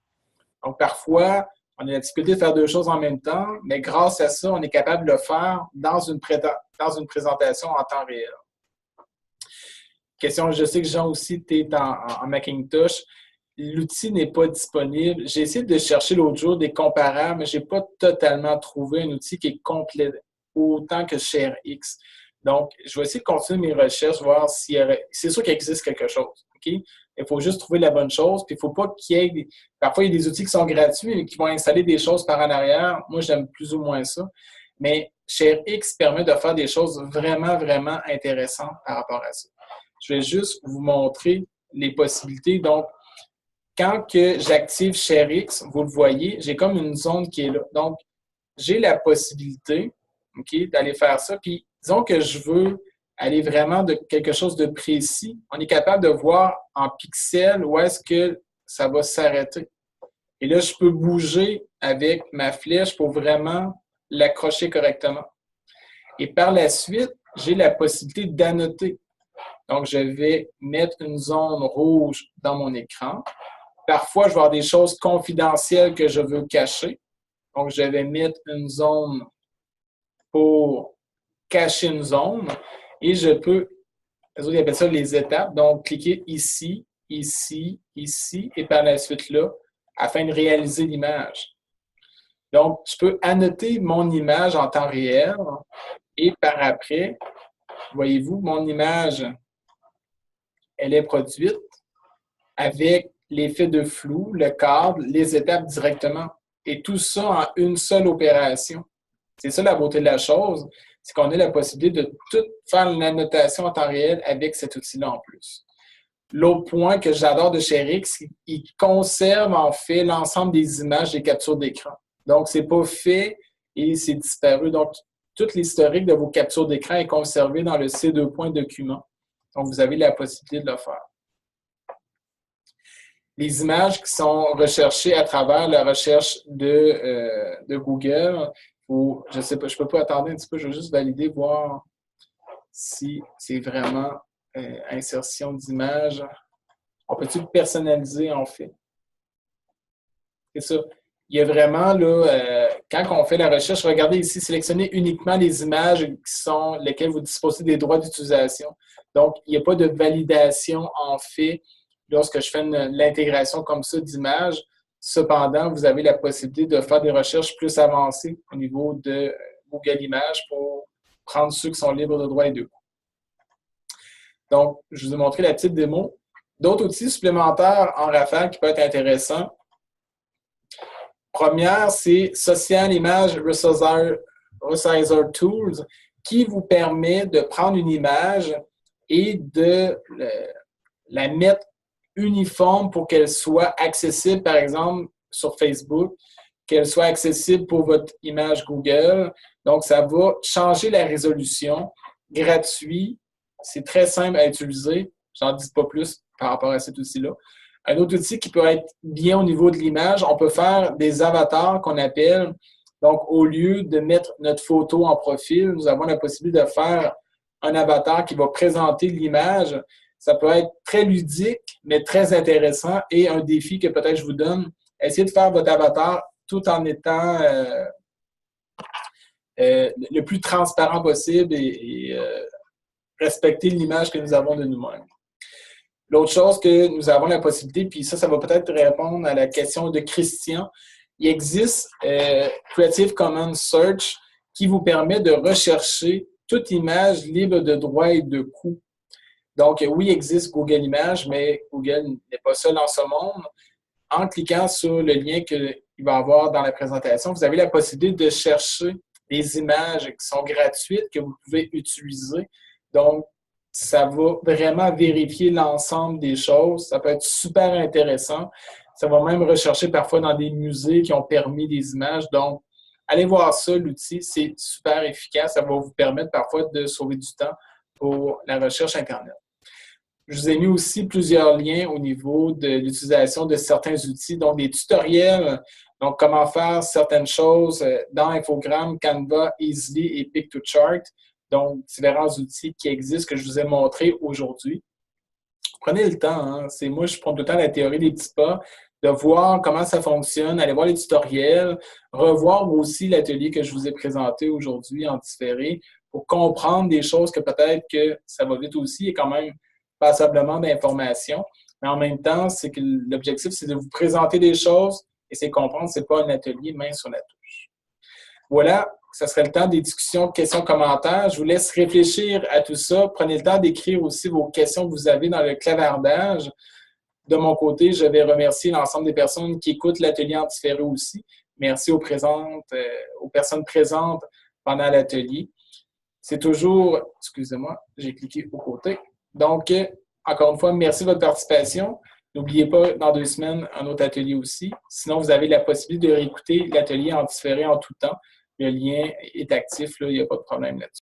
Donc, parfois, on a la difficulté de faire 2 choses en même temps, mais grâce à ça, on est capable de le faire dans une présentation en temps réel. Question, je sais que Jean aussi, tu es en Macintosh. L'outil n'est pas disponible. J'ai essayé de chercher l'autre jour des comparables, mais je n'ai pas totalement trouvé un outil qui est complet autant que ShareX. Donc, je vais essayer de continuer mes recherches, voir s'il y aurait... C'est sûr qu'il existe quelque chose. Okay? Il faut juste trouver la bonne chose. Puis il ne faut pas qu'il y ait... Parfois, il y a des outils qui sont gratuits et qui vont installer des choses par en arrière. Moi, j'aime plus ou moins ça. Mais ShareX permet de faire des choses vraiment, vraiment intéressantes par rapport à ça. Je vais juste vous montrer les possibilités. Donc, quand j'active ShareX, vous le voyez, j'ai comme une zone qui est là. Donc, j'ai la possibilité d'aller faire ça. Puis, disons que je veux aller vraiment de quelque chose de précis. On est capable de voir en pixels où est-ce que ça va s'arrêter. Et là, je peux bouger avec ma flèche pour vraiment l'accrocher correctement. Et par la suite, j'ai la possibilité d'annoter. Donc, je vais mettre une zone rouge dans mon écran. Parfois, je vais avoir des choses confidentielles que je veux cacher. Donc, je vais mettre une zone pour cacher une zone. Et je peux, les autres ils appellent ça les étapes. Donc, cliquer ici, ici, ici, et par la suite là, afin de réaliser l'image. Donc, je peux annoter mon image en temps réel. Et par après, voyez-vous, mon image, elle est produite avec l'effet de flou, le cadre, les étapes directement. Et tout ça en une seule opération. C'est ça la beauté de la chose, c'est qu'on a la possibilité de tout faire l'annotation en temps réel avec cet outil-là en plus. L'autre point que j'adore de ShareX, il conserve en fait l'ensemble des images des captures d'écran. Donc, c'est pas fait et c'est disparu. Donc, tout l'historique de vos captures d'écran est conservé dans le C2 document. Donc, vous avez la possibilité de le faire. Les images qui sont recherchées à travers la recherche de Google, ou je sais pas, je ne peux pas attendre un petit peu, je vais juste valider, voir si c'est vraiment insertion d'images. On peut-il personnaliser en fait? C'est ça. Il y a vraiment, là, quand on fait la recherche, regardez ici, sélectionnez uniquement les images qui sont lesquelles vous disposez des droits d'utilisation. Donc, il n'y a pas de validation en fait lorsque je fais l'intégration comme ça d'images. Cependant, vous avez la possibilité de faire des recherches plus avancées au niveau de Google Images pour prendre ceux qui sont libres de droit et de coût. Donc, je vous ai montré la petite démo. D'autres outils supplémentaires en rafale qui peuvent être intéressants. Première, c'est Social Image Resizer Tools qui vous permet de prendre une image et de la mettre uniforme pour qu'elle soit accessible, par exemple, sur Facebook, qu'elle soit accessible pour votre image Google. Donc, ça va changer la résolution, gratuit. C'est très simple à utiliser. J'en dis pas plus par rapport à cet outil-là. Un autre outil qui peut être bien au niveau de l'image, on peut faire des avatars qu'on appelle. Donc, au lieu de mettre notre photo en profil, nous avons la possibilité de faire un avatar qui va présenter l'image. Ça peut être très ludique, mais très intéressant et un défi que peut-être je vous donne. Essayez de faire votre avatar tout en étant le plus transparent possible et respecter l'image que nous avons de nous-mêmes. L'autre chose que nous avons la possibilité, puis ça va peut-être répondre à la question de Christian, il existe Creative Commons Search qui vous permet de rechercher toute image libre de droit et de coût. Donc, oui, il existe Google Images, mais Google n'est pas seul en ce monde. En cliquant sur le lien qu'il va y avoir dans la présentation, vous avez la possibilité de chercher des images qui sont gratuites que vous pouvez utiliser. Donc, ça va vraiment vérifier l'ensemble des choses. Ça peut être super intéressant. Ça va même rechercher parfois dans des musées qui ont permis des images. Donc, allez voir ça, l'outil. C'est super efficace. Ça va vous permettre parfois de sauver du temps pour la recherche Internet. Je vous ai mis aussi plusieurs liens au niveau de l'utilisation de certains outils, donc des tutoriels, donc comment faire certaines choses dans Infogrames, Canva, Easly et Pick2Chart. Donc, différents outils qui existent que je vous ai montrés aujourd'hui. Prenez le temps. Hein? Moi, je prends tout le temps la théorie des petits pas, de voir comment ça fonctionne, aller voir les tutoriels, revoir aussi l'atelier que je vous ai présenté aujourd'hui en différé pour comprendre des choses que peut-être que ça va vite aussi. Il y a quand même passablement d'informations. Mais en même temps, c'est que l'objectif, c'est de vous présenter des choses et c'est comprendre, ce n'est pas un atelier main sur la touche. Voilà, ça serait le temps des discussions, questions, commentaires. Je vous laisse réfléchir à tout ça. Prenez le temps d'écrire aussi vos questions que vous avez dans le clavardage. De mon côté, je vais remercier l'ensemble des personnes qui écoutent l'atelier en différé aussi. Merci aux personnes présentes pendant l'atelier. C'est toujours, excusez-moi, j'ai cliqué au côté. Donc, encore une fois, merci de votre participation. N'oubliez pas, dans 2 semaines, un autre atelier aussi. Sinon, vous avez la possibilité de réécouter l'atelier en différé en tout temps. Le lien est actif, là, il n'y a pas de problème là-dessus.